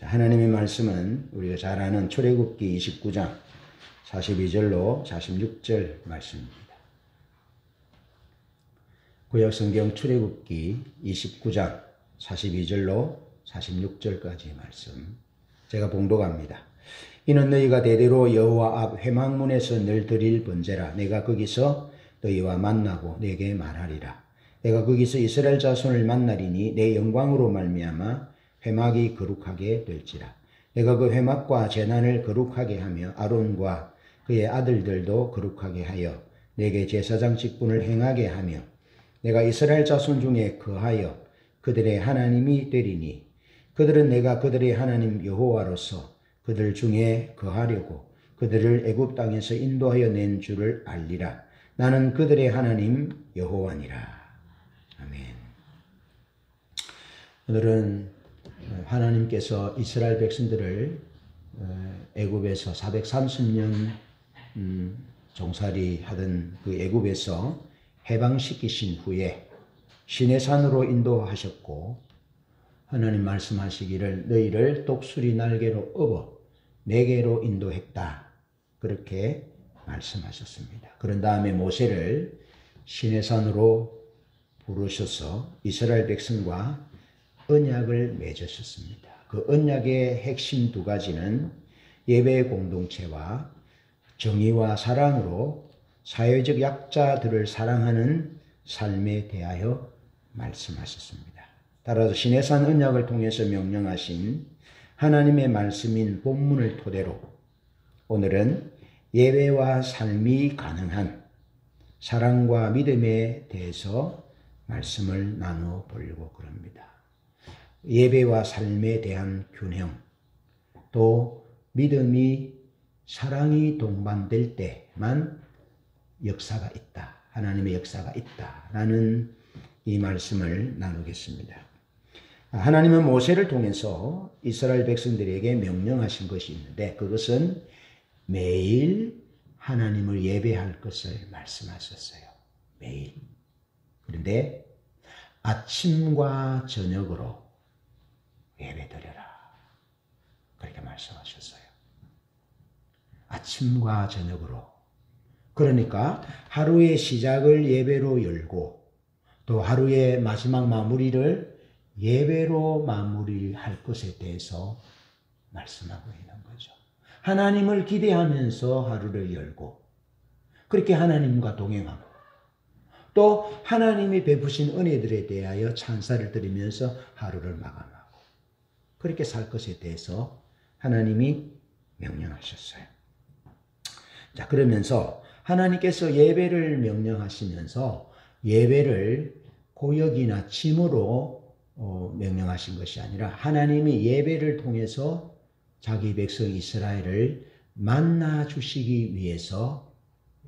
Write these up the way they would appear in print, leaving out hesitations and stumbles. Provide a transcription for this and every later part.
하나님의 말씀은 우리가 잘 아는 출애굽기 29장 42절로 46절 말씀입니다. 구약성경 출애굽기 29장 42절로 46절까지의 말씀 제가 봉독합니다. 이는 너희가 대대로 여호와 앞 회막문에서 늘 드릴 번제라. 내가 거기서 너희와 만나고 내게 말하리라. 내가 거기서 이스라엘 자손을 만나리니 내 영광으로 말미암아 회막이 거룩하게 될지라. 내가 그 회막과 제단을 거룩하게 하며 아론과 그의 아들들도 거룩하게 하여 내게 제사장 직분을 행하게 하며 내가 이스라엘 자손 중에 거하여 그들의 하나님이 되리니 그들은 내가 그들의 하나님 여호와로서 그들 중에 거하려고 그들을 애굽 땅에서 인도하여 낸 줄을 알리라. 나는 그들의 하나님 여호와니라. 아멘. 오늘은 하나님께서 이스라엘 백성들을 애굽에서 430년 종살이 하던 그 애굽에서 해방시키신 후에 시내산으로 인도하셨고 하나님 말씀하시기를 너희를 독수리 날개로 업어 내게로 인도했다. 그렇게 말씀하셨습니다. 그런 다음에 모세를 시내산으로 부르셔서 이스라엘 백성과 언약을 맺으셨습니다. 그 언약의 핵심 두 가지는 예배 공동체와 정의와 사랑으로 사회적 약자들을 사랑하는 삶에 대하여 말씀하셨습니다. 따라서 시내산 언약을 통해서 명령하신 하나님의 말씀인 본문을 토대로 오늘은 예배와 삶이 가능한 사랑과 믿음에 대해서 말씀을 나누어 보려고 그럽니다. 예배와 삶에 대한 균형, 또 믿음이 사랑이 동반될 때만 역사가 있다. 하나님의 역사가 있다라는 이 말씀을 나누겠습니다. 하나님은 모세를 통해서 이스라엘 백성들에게 명령하신 것이 있는데 그것은 매일 하나님을 예배할 것을 말씀하셨어요. 매일. 그런데 아침과 저녁으로 예배드려라. 그렇게 말씀하셨어요. 아침과 저녁으로. 그러니까 하루의 시작을 예배로 열고 또 하루의 마지막 마무리를 예배로 마무리할 것에 대해서 말씀하고 있는 거죠. 하나님을 기대하면서 하루를 열고 그렇게 하나님과 동행하고 또 하나님이 베푸신 은혜들에 대하여 찬사를 드리면서 하루를 마감하고 그렇게 살 것에 대해서 하나님이 명령하셨어요. 자, 그러면서 하나님께서 예배를 명령하시면서 예배를 고역이나 짐으로 명령하신 것이 아니라 하나님이 예배를 통해서 자기 백성 이스라엘을 만나 주시기 위해서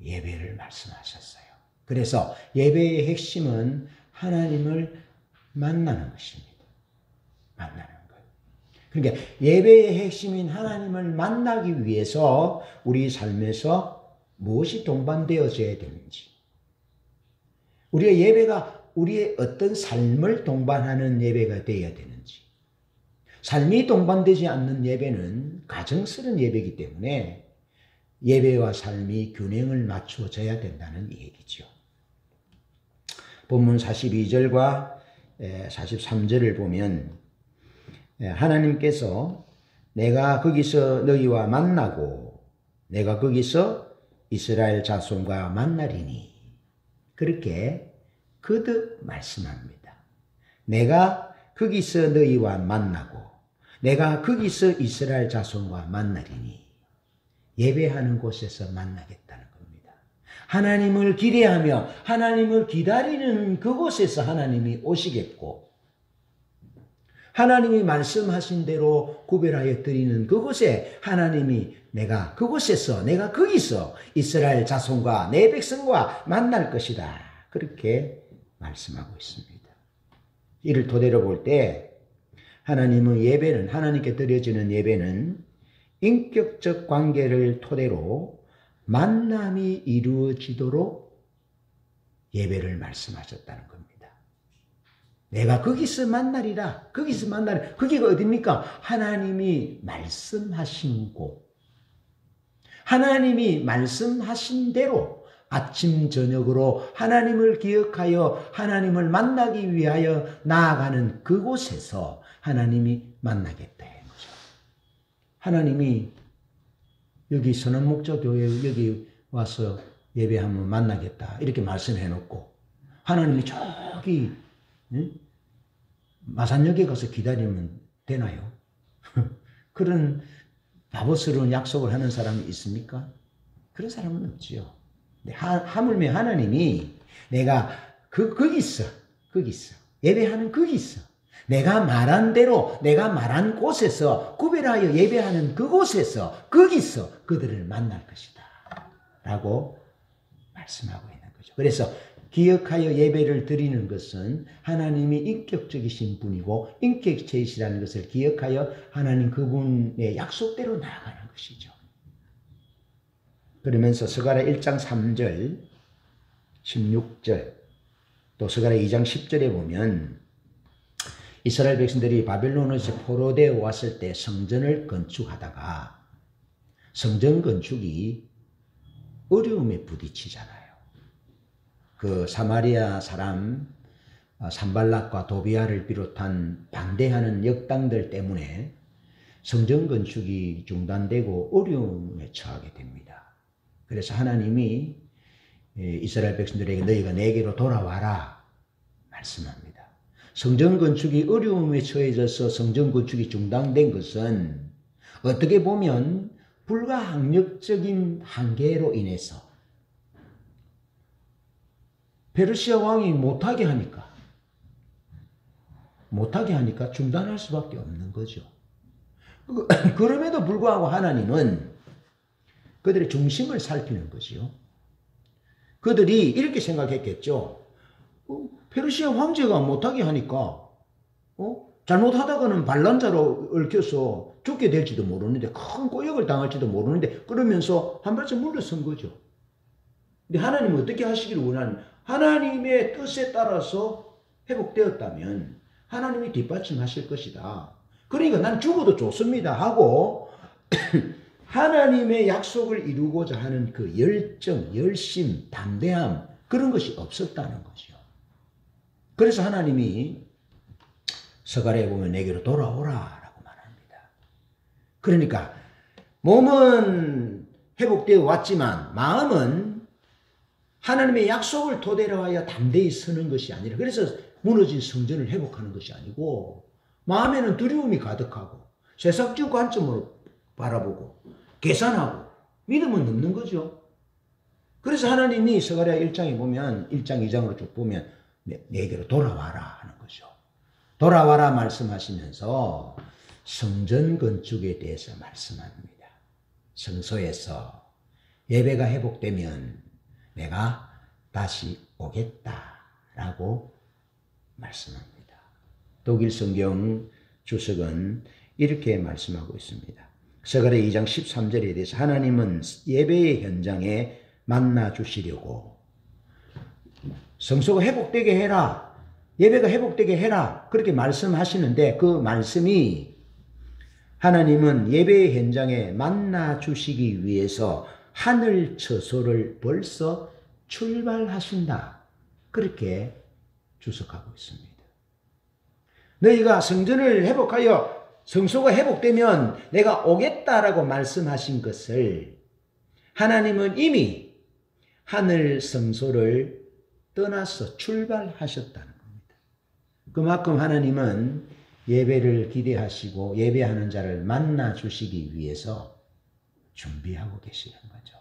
예배를 말씀하셨어요. 그래서 예배의 핵심은 하나님을 만나는 것입니다. 만나는 것. 그러니까 예배의 핵심인 하나님을 만나기 위해서 우리 삶에서 무엇이 동반되어져야 되는지, 우리의 예배가 우리의 어떤 삶을 동반하는 예배가 되어야 되는지, 삶이 동반되지 않는 예배는 가정스러운 예배이기 때문에 예배와 삶이 균형을 맞춰져야 된다는 얘기죠. 본문 42절과 43절을 보면 하나님께서 내가 거기서 너희와 만나고 내가 거기서 이스라엘 자손과 만나리니 그렇게 거듭 말씀합니다. 내가 거기서 너희와 만나고 내가 거기서 이스라엘 자손과 만나리니 예배하는 곳에서 만나겠다는 겁니다. 하나님을 기대하며 하나님을 기다리는 그곳에서 하나님이 오시겠고 하나님이 말씀하신 대로 구별하여 드리는 그곳에 하나님이 내가 그곳에서 내가 거기서 이스라엘 자손과 내 백성과 만날 것이다. 그렇게 말씀하고 있습니다. 이를 토대로 볼 때 하나님의 예배는 하나님께 드려지는 예배는 인격적 관계를 토대로 만남이 이루어지도록 예배를 말씀하셨다는 겁니다. 내가 거기서 만나리라. 거기서 만나리라. 거기가 어딥니까? 하나님이 말씀하신 곳. 하나님이 말씀하신 대로 아침 저녁으로 하나님을 기억하여 하나님을 만나기 위하여 나아가는 그곳에서 하나님이 만나겠다. 하나님이 여기 선언목자교회 여기 와서 예배하면 만나겠다. 이렇게 말씀해 놓고 하나님이 저기 마산역에 가서 기다리면 되나요? 그런 바보스러운 약속을 하는 사람이 있습니까? 그런 사람은 없지요. 하물며 하나님이 내가 거기 있어. 예배하는 거기 있어. 내가 말한 대로 내가 말한 곳에서 구별하여 예배하는 그곳에서 거기서 그들을 만날 것이다. 라고 말씀하고 있는 거죠. 그래서 기억하여 예배를 드리는 것은 하나님이 인격적이신 분이고 인격체이시라는 것을 기억하여 하나님 그분의 약속대로 나아가는 것이죠. 그러면서 스가랴 1장 3절, 16절, 또 스가랴 2장 10절에 보면 이스라엘 백성들이 바벨론에서 포로되어 왔을 때 성전을 건축하다가 성전 건축이 어려움에 부딪히잖아요. 그 사마리아 사람 산발락과 도비아를 비롯한 반대하는 역당들 때문에 성전 건축이 중단되고 어려움에 처하게 됩니다. 그래서 하나님이 이스라엘 백성들에게 너희가 내게로 돌아와라 말씀합니다. 성전 건축이 어려움에 처해져서 성전 건축이 중단된 것은 어떻게 보면 불가항력적인 한계로 인해서 페르시아 왕이 못하게 하니까 중단할 수밖에 없는 거죠. 그럼에도 불구하고 하나님은 그들의 중심을 살피는 거지요. 그들이 이렇게 생각했겠죠. 페르시아 황제가 못하게 하니까 잘못하다가는 반란자로 얽혀서 죽게 될지도 모르는데 큰 고역을 당할지도 모르는데 그러면서 한 발짝 물러선 거죠. 근데 하나님은 어떻게 하시기를 원하는 하나님의 뜻에 따라서 회복되었다면 하나님이 뒷받침하실 것이다. 그러니까 난 죽어도 좋습니다 하고 하나님의 약속을 이루고자 하는 그 열정, 열심, 담대함 그런 것이 없었다는 거죠. 그래서 하나님이 스가랴에 보면 내게로 돌아오라 라고 말합니다. 그러니까 몸은 회복되어 왔지만 마음은 하나님의 약속을 토대로 하여 담대히 서는 것이 아니라 그래서 무너진 성전을 회복하는 것이 아니고 마음에는 두려움이 가득하고 세상적 관점으로 바라보고 계산하고 믿음은 없는 거죠. 그래서 하나님이 스가랴 1장에 보면 1장 2장으로 쭉 보면 내게로 돌아와라 하는 거죠. 돌아와라 말씀하시면서 성전 건축에 대해서 말씀합니다. 성소에서 예배가 회복되면 내가 다시 오겠다라고 말씀합니다. 독일 성경 주석은 이렇게 말씀하고 있습니다. 스가랴 2장 13절에 대해서 하나님은 예배의 현장에 만나 주시려고 성소가 회복되게 해라. 예배가 회복되게 해라. 그렇게 말씀하시는데 그 말씀이 하나님은 예배의 현장에 만나 주시기 위해서 하늘 처소를 벌써 출발하신다. 그렇게 주석하고 있습니다. 너희가 성전을 회복하여 성소가 회복되면 내가 오겠다라고 말씀하신 것을 하나님은 이미 하늘 성소를 떠나서 출발하셨다는 겁니다. 그만큼 하나님은 예배를 기대하시고 예배하는 자를 만나 주시기 위해서 준비하고 계시는 거죠.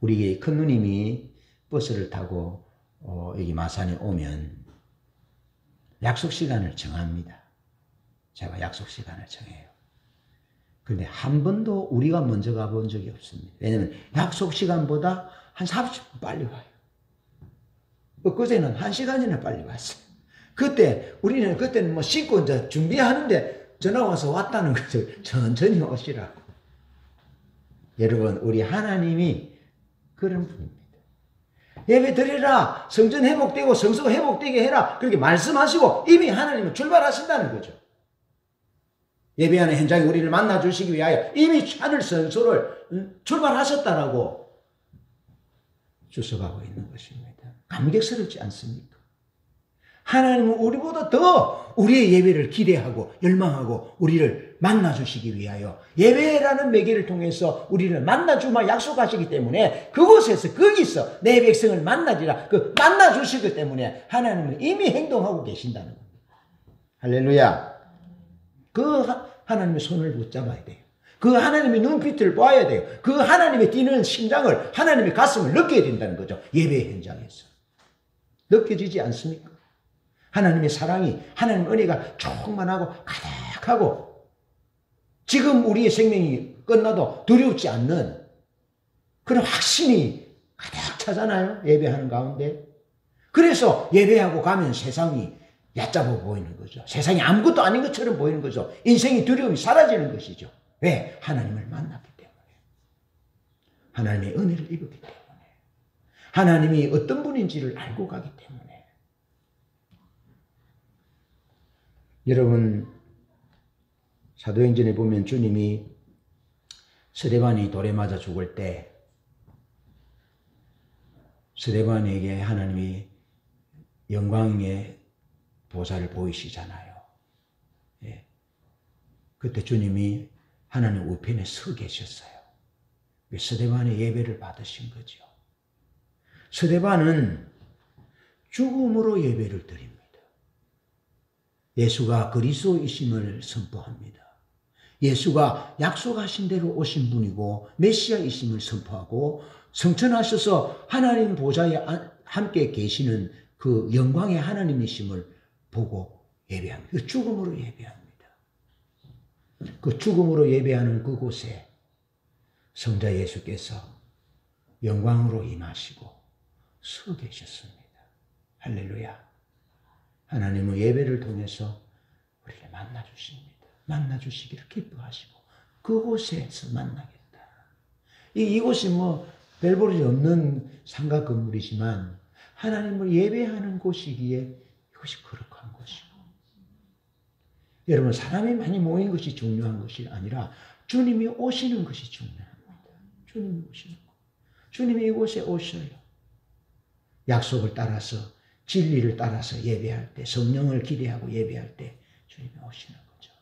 우리 큰 누님이 버스를 타고 여기 마산에 오면 약속 시간을 정합니다. 제가 약속 시간을 정해요. 근데 한 번도 우리가 먼저 가본 적이 없습니다. 왜냐면 약속 시간보다 한 30분 빨리 와요. 그제는 1시간이나 빨리 왔어요. 그때는 뭐 씻고 이제 준비하는데 전화 와서 왔다는 거죠. 천천히 오시라고. 여러분, 우리 하나님이 그런 분입니다. 예배 드리라. 성전 회복되고 성소가 회복되게 해라. 그렇게 말씀하시고 이미 하나님은 출발하신다는 거죠. 예배하는 현장에 우리를 만나 주시기 위하여 이미 하늘 성소를 출발하셨다라고 주석하고 있는 것입니다. 감격스럽지 않습니까? 하나님은 우리보다 더 우리의 예배를 기대하고 열망하고 우리를 만나주시기 위하여 예배라는 매개를 통해서 우리를 만나주마 약속하시기 때문에 그곳에서 거기서 내 백성을 만나지라 그 만나주시기 때문에 하나님은 이미 행동하고 계신다는 겁니다. 할렐루야. 그 하나님의 손을 붙잡아야 돼요. 그 하나님의 눈빛을 봐야 돼요. 그 하나님의 뛰는 심장을 하나님의 가슴을 느껴야 된다는 거죠. 예배 현장에서. 느껴지지 않습니까? 하나님의 사랑이 하나님의 은혜가 충만하고 가득하고 지금 우리의 생명이 끝나도 두렵지 않는 그런 확신이 가득 차잖아요. 예배하는 가운데. 그래서 예배하고 가면 세상이 얕잡아 보이는 거죠. 세상이 아무것도 아닌 것처럼 보이는 거죠. 인생의 두려움이 사라지는 것이죠. 왜? 하나님을 만났기 때문에. 하나님의 은혜를 입었기 때문에. 하나님이 어떤 분인지를 알고 가기 때문에. 여러분 사도행전에 보면 주님이 스데반이 돌에 맞아 죽을 때 스데반에게 하나님이 영광의 보좌를 보이시잖아요. 예. 그때 주님이 하나님 우편에 서 계셨어요. 스데반의 예배를 받으신 거죠. 스데반은 죽음으로 예배를 드립니다. 예수가 그리스도이심을 선포합니다. 예수가 약속하신 대로 오신 분이고 메시아이심을 선포하고 성천하셔서 하나님 보좌에 함께 계시는 그 영광의 하나님이심을 보고 예배합니다. 그 죽음으로 예배합니다. 그 죽음으로 예배하는 그곳에 성자 예수께서 영광으로 임하시고 서 계셨습니다. 할렐루야. 하나님은 예배를 통해서 우리를 만나주십니다. 만나주시기를 기뻐하시고 그곳에서 만나겠다. 이곳이 별 볼일 없는 상가 건물이지만 하나님을 예배하는 곳이기에 이것이 거룩한 곳이고 여러분 사람이 많이 모인 것이 중요한 것이 아니라 주님이 오시는 것이 중요합니다. 주님이 오시는 것. 주님이 이곳에 오셔요. 약속을 따라서 진리를 따라서 예배할 때 성령을 기대하고 예배할 때 주님이 오시는 거죠.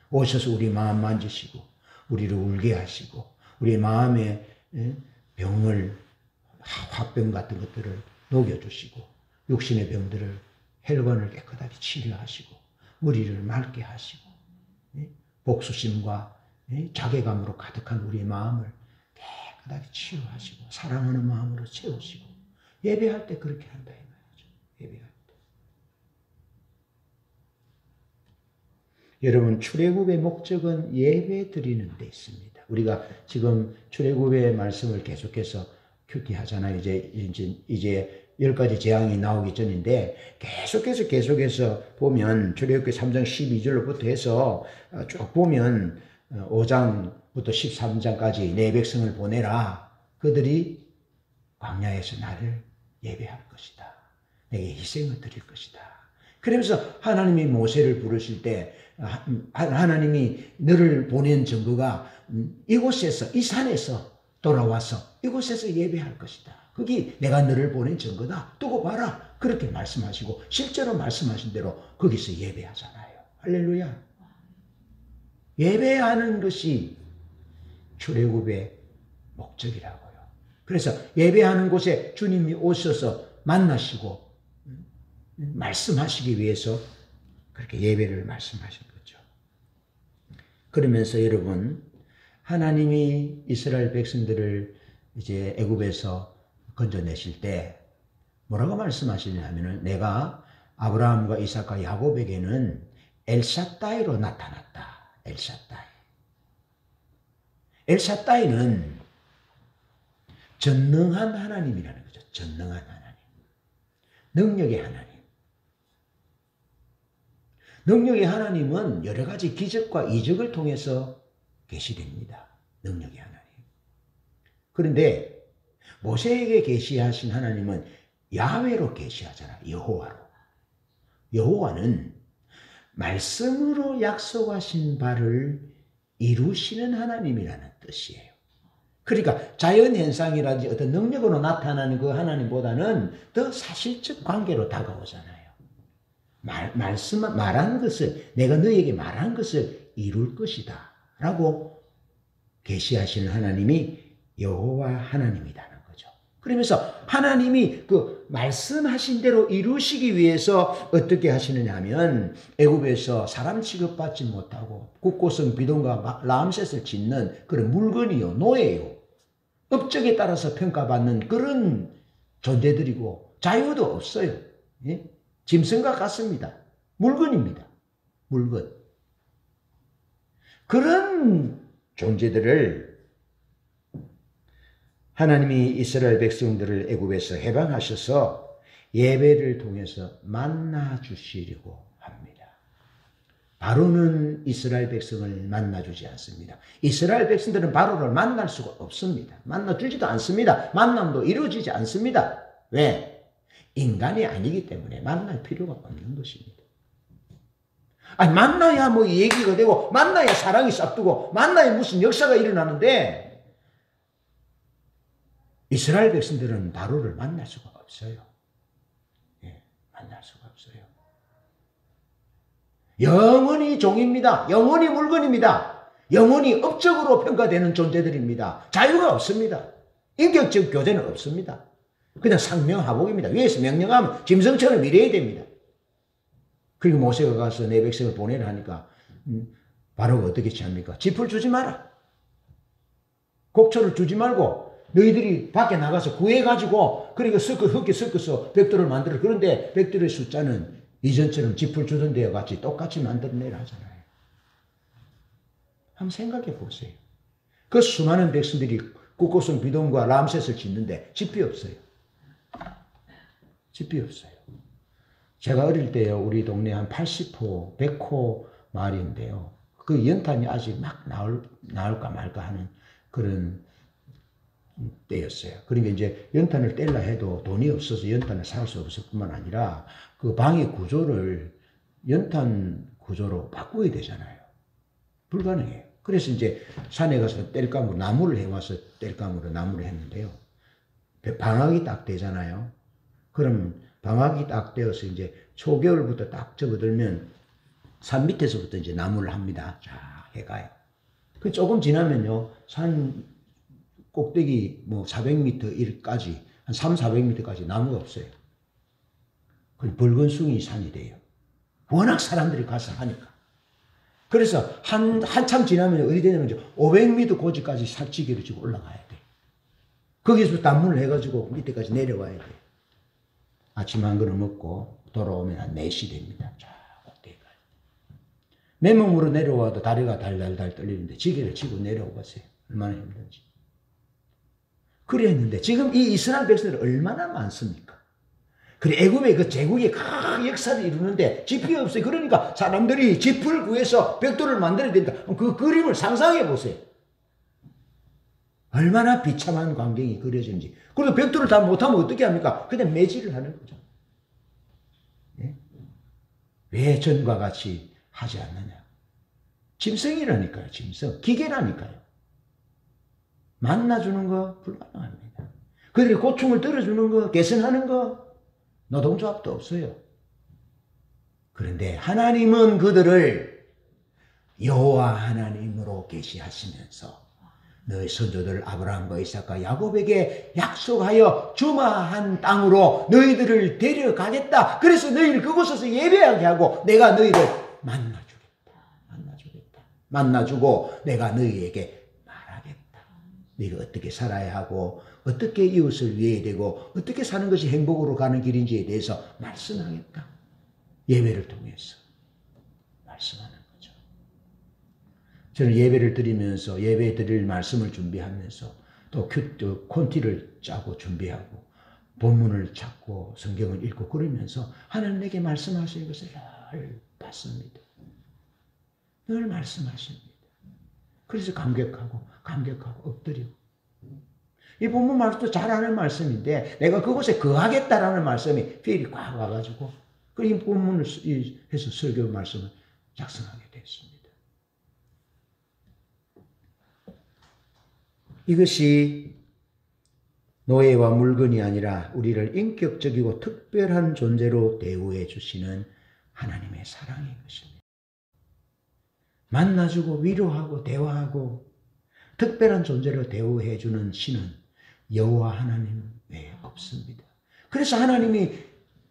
오셔서 우리 마음 만지시고 우리를 울게 하시고 우리 마음의 병을 화병 같은 것들을 녹여주시고 육신의 병들을 혈관을 깨끗하게 치료하시고 머리를 맑게 하시고 복수심과 자괴감으로 가득한 우리의 마음을 깨끗하게 치유하시고 사랑하는 마음으로 채우시고 예배할 때 그렇게 한다 이 말이죠. 예배할 때. 여러분 출애굽의 목적은 예배 드리는 데 있습니다. 우리가 지금 출애굽의 말씀을 계속해서 큐티하잖아요. 이제 10가지 재앙이 나오기 전인데 계속해서 보면 출애굽기 3장 12절부터 해서 쭉 보면 5장부터 13장까지 내 백성을 보내라. 그들이 광야에서 나를 예배할 것이다. 내게 희생을 드릴 것이다. 그러면서 하나님이 모세를 부르실 때 하나님이 너를 보낸 증거가 이곳에서 이 산에서 돌아와서 이곳에서 예배할 것이다. 거기 내가 너를 보낸 증거다. 두고 봐라. 그렇게 말씀하시고 실제로 말씀하신 대로 거기서 예배하잖아요. 할렐루야. 예배하는 것이 출애굽의 목적이라고요. 그래서 예배하는 곳에 주님이 오셔서 만나시고 말씀하시기 위해서 그렇게 예배를 말씀하신 거죠. 그러면서 여러분 하나님이 이스라엘 백성들을 이제 애굽에서 건져내실 때 뭐라고 말씀하시냐면은 내가 아브라함과 이삭과 야곱에게는 엘사다이로 나타났다. 엘사다이. 엘사다이는 전능한 하나님이라는 거죠. 전능한 하나님. 능력의 하나님. 능력의 하나님은 여러 가지 기적과 이적을 통해서 계시됩니다. 능력의 하나님. 그런데 모세에게 계시하신 하나님은 야훼로 계시하잖아. 여호와로. 여호와는 말씀으로 약속하신 바를 이루시는 하나님이라는 뜻이에요. 그러니까 자연현상이라든지 어떤 능력으로 나타나는 그 하나님보다는 더 사실적 관계로 다가오잖아요. 말한 것을, 내가 너에게 말한 것을 이룰 것이다 라고 계시하시는 하나님이 여호와 하나님이라는 거죠. 그러면서 하나님이 그 말씀하신 대로 이루시기 위해서 어떻게 하시느냐 하면 애굽에서 사람 취급받지 못하고 국고성 비동과 라암셋을 짓는 그런 물건이요, 노예요, 업적에 따라서 평가받는 그런 존재들이고 자유도 없어요. 예? 짐승과 같습니다. 물건입니다. 물건. 그런 존재들을 하나님이 이스라엘 백성들을 애굽에서 해방하셔서 예배를 통해서 만나 주시려고 합니다. 바로는 이스라엘 백성을 만나주지 않습니다. 이스라엘 백성들은 바로를 만날 수가 없습니다. 만나주지도 않습니다. 만남도 이루어지지 않습니다. 왜? 인간이 아니기 때문에 만날 필요가 없는 것입니다. 아니, 만나야 뭐 얘기가 되고, 만나야 사랑이 싹두고, 만나야 무슨 역사가 일어나는데, 이스라엘 백성들은 바로를 만날 수가 없어요. 예, 만날 수가 없어요. 영원히 종입니다. 영원히 물건입니다. 영원히 업적으로 평가되는 존재들입니다. 자유가 없습니다. 인격적 교제는 없습니다. 그냥 상명하복입니다. 위에서 명령하면 짐승처럼 일해야 됩니다. 그리고 모세가 가서 내 백성을 보내라 하니까 바로가 어떻게 취합니까? 짚을 주지 마라. 곡초를 주지 말고 너희들이 밖에 나가서 구해가지고 그리고 흙에 섞어서 벽돌을 만들어. 그런데 벽돌의 숫자는 이전처럼 짚을 주던 데와 같이 똑같이 만들어내라 하잖아요. 한번 생각해 보세요. 그 수많은 백성들이 국고성 비돔과 람셋을 짓는데 집이 없어요. 집이 없어요. 제가 어릴 때요, 우리 동네 한 80호, 100호 마을인데요. 그 연탄이 아직 막 나올까 말까 하는 그런 때였어요. 그러니까 이제 연탄을 뗄라 해도 돈이 없어서 연탄을 살 수 없을 뿐만 아니라 그 방의 구조를 연탄 구조로 바꾸어야 되잖아요. 불가능해요. 그래서 이제 산에 가서 뗄감으로 나무를 해와서 뗄감으로 나무를 했는데요. 방학이 딱 되잖아요. 그럼 방학이 딱 되어서 이제 초겨울부터 딱 접어들면 산 밑에서부터 이제 나무를 합니다. 쫙 해가요. 그 조금 지나면요, 산 꼭대기 뭐 400m까지, 한 400m까지 나무가 없어요. 그 붉은 숭이 산이 돼요. 워낙 사람들이 가서 하니까. 그래서 한참 지나면 어디 되냐면 500m 고지까지 살찌개를 지고 올라가야 돼. 거기서 단문을 해가지고 밑에까지 내려와야 돼. 아침 한 그릇 먹고 돌아오면 한 4시 됩니다. 쫙 꼭대기까지. 맨몸으로 내려와도 다리가 달달달 떨리는데 지게를 치고 내려오겠어요. 얼마나 힘든지. 그랬는데 지금 이 이스라엘 백성들이 얼마나 많습니까? 그리고 애굽의 그 제국의 큰 역사를 이루는데 집이 없어요. 그러니까 사람들이 집을 구해서 벽돌을 만들어야 된다. 그 그림을 상상해 보세요. 얼마나 비참한 광경이 그려지는지. 그리고 벽돌을 다 못하면 어떻게 합니까? 그냥 매질을 하는 거죠. 예? 왜 전과 같이 하지 않느냐? 짐승이라니까요. 짐승. 기계라니까요. 만나주는 거 불가능합니다. 그들이 고충을 들어주는 거, 개선하는 거, 노동조합도 없어요. 그런데 하나님은 그들을 여호와 하나님으로 계시하시면서 너희 선조들 아브라함과 이삭과 야곱에게 약속하여 주마한 땅으로 너희들을 데려가겠다. 그래서 너희를 그곳에서 예배하게 하고 내가 너희를 만나주겠다. 만나주고 내가 너희에게 말하겠다. 너희가 어떻게 살아야 하고 어떻게 이웃을 위해야 되고 어떻게 사는 것이 행복으로 가는 길인지에 대해서 말씀하겠다. 예배를 통해서 말씀하는 거죠. 저는 예배를 드리면서 예배 드릴 말씀을 준비하면서 또 콘티를 짜고 준비하고 본문을 찾고 성경을 읽고 그러면서 하나님 내게 말씀하시는 것을 늘 봤습니다. 늘 말씀하십니다. 그래서 감격하고 엎드리고 이 본문 말씀도 잘 아는 말씀인데 내가 그곳에 거하겠다라는 말씀이 필이 꽉 와가지고 이 본문을 해서 설교 말씀을 작성하게 됐습니다. 이것이 노예와 물건이 아니라 우리를 인격적이고 특별한 존재로 대우해 주시는 하나님의 사랑인 것입니다. 만나주고 위로하고 대화하고 특별한 존재로 대우해 주는 신은 여호와 하나님 외에 없습니다. 그래서 하나님이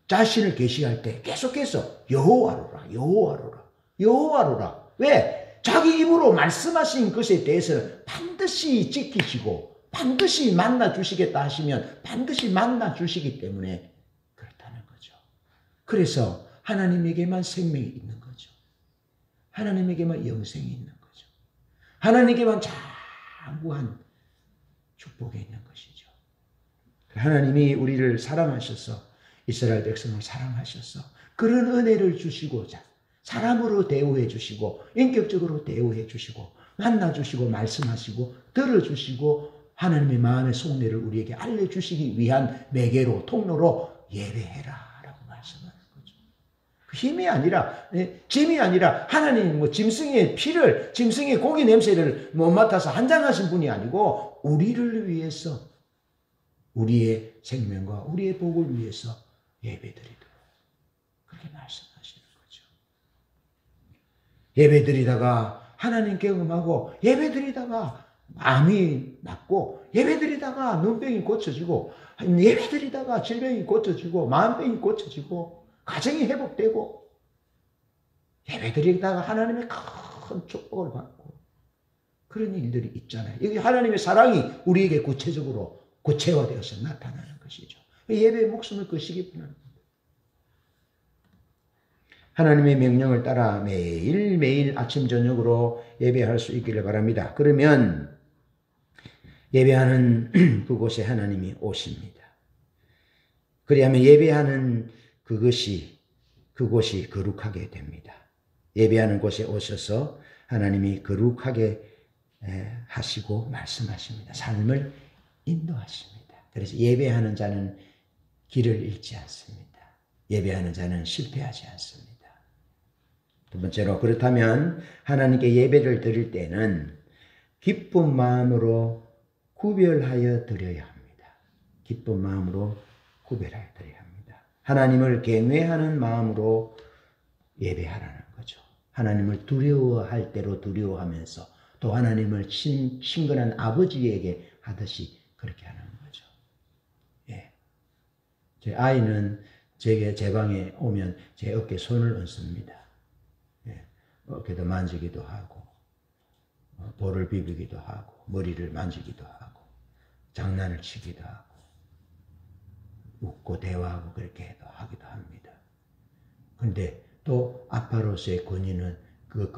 자신을 계시할 때 계속해서 여호와로라 여호와로라 여호와로라. 왜? 자기 입으로 말씀하신 것에 대해서는 반드시 지키시고 반드시 만나 주시겠다 하시면 반드시 만나 주시기 때문에 그렇다는 거죠. 그래서 하나님에게만 생명이 있는 거죠. 하나님에게만 영생이 있는 거죠. 하나님께만 장구한 축복이 있는 것이죠. 하나님이 우리를 사랑하셔서 이스라엘 백성을 사랑하셔서 그런 은혜를 주시고자 사람으로 대우해 주시고 인격적으로 대우해 주시고 만나 주시고 말씀하시고 들어주시고 하나님의 마음의 속내를 우리에게 알려주시기 위한 매개로 통로로 예배해라 라고 말씀하는 거죠. 힘이 아니라 짐이 아니라 하나님 짐승의 피를 짐승의 고기 냄새를 못 맡아서 한장하신 분이 아니고 우리를 위해서 우리의 생명과 우리의 복을 위해서 예배드리도록 그렇게 말씀하시는 거죠. 예배드리다가 하나님 경험하고 예배드리다가 암이 낫고 예배드리다가 눈병이 고쳐지고 예배드리다가 질병이 고쳐지고 마음병이 고쳐지고 가정이 회복되고 예배드리다가 하나님의 큰 축복을 받고 그런 일들이 있잖아요. 여기 하나님의 사랑이 우리에게 구체적으로 구체화되어서 나타나는 것이죠. 예배의 목숨을 거시기 바랍니다. 하나님의 명령을 따라 매일매일 아침 저녁으로 예배할 수 있기를 바랍니다. 그러면 예배하는 그곳에 하나님이 오십니다. 그리하면 예배하는 그곳이 거룩하게 됩니다. 예배하는 곳에 오셔서 하나님이 거룩하게 하시고 말씀하십니다. 삶을 인도하십니다. 그래서 예배하는 자는 길을 잃지 않습니다. 예배하는 자는 실패하지 않습니다. 두 번째로 그렇다면 하나님께 예배를 드릴 때는 기쁜 마음으로 구별하여 드려야 합니다. 기쁜 마음으로 구별하여 드려야 합니다. 하나님을 경외하는 마음으로 예배하라는 거죠. 하나님을 두려워할 대로 두려워하면서 또 하나님을 친근한 아버지에게 하듯이 그렇게 하는 거죠. 예. 제 아이는 제 방에 오면 제 어깨에 손을 얹습니다. 예. 어깨도 만지기도 하고 볼을 비비기도 하고 머리를 만지기도 하고 장난을 치기도 하고 웃고 대화하고 그렇게 하기도 합니다. 근데 또 아빠로서의 권위는 그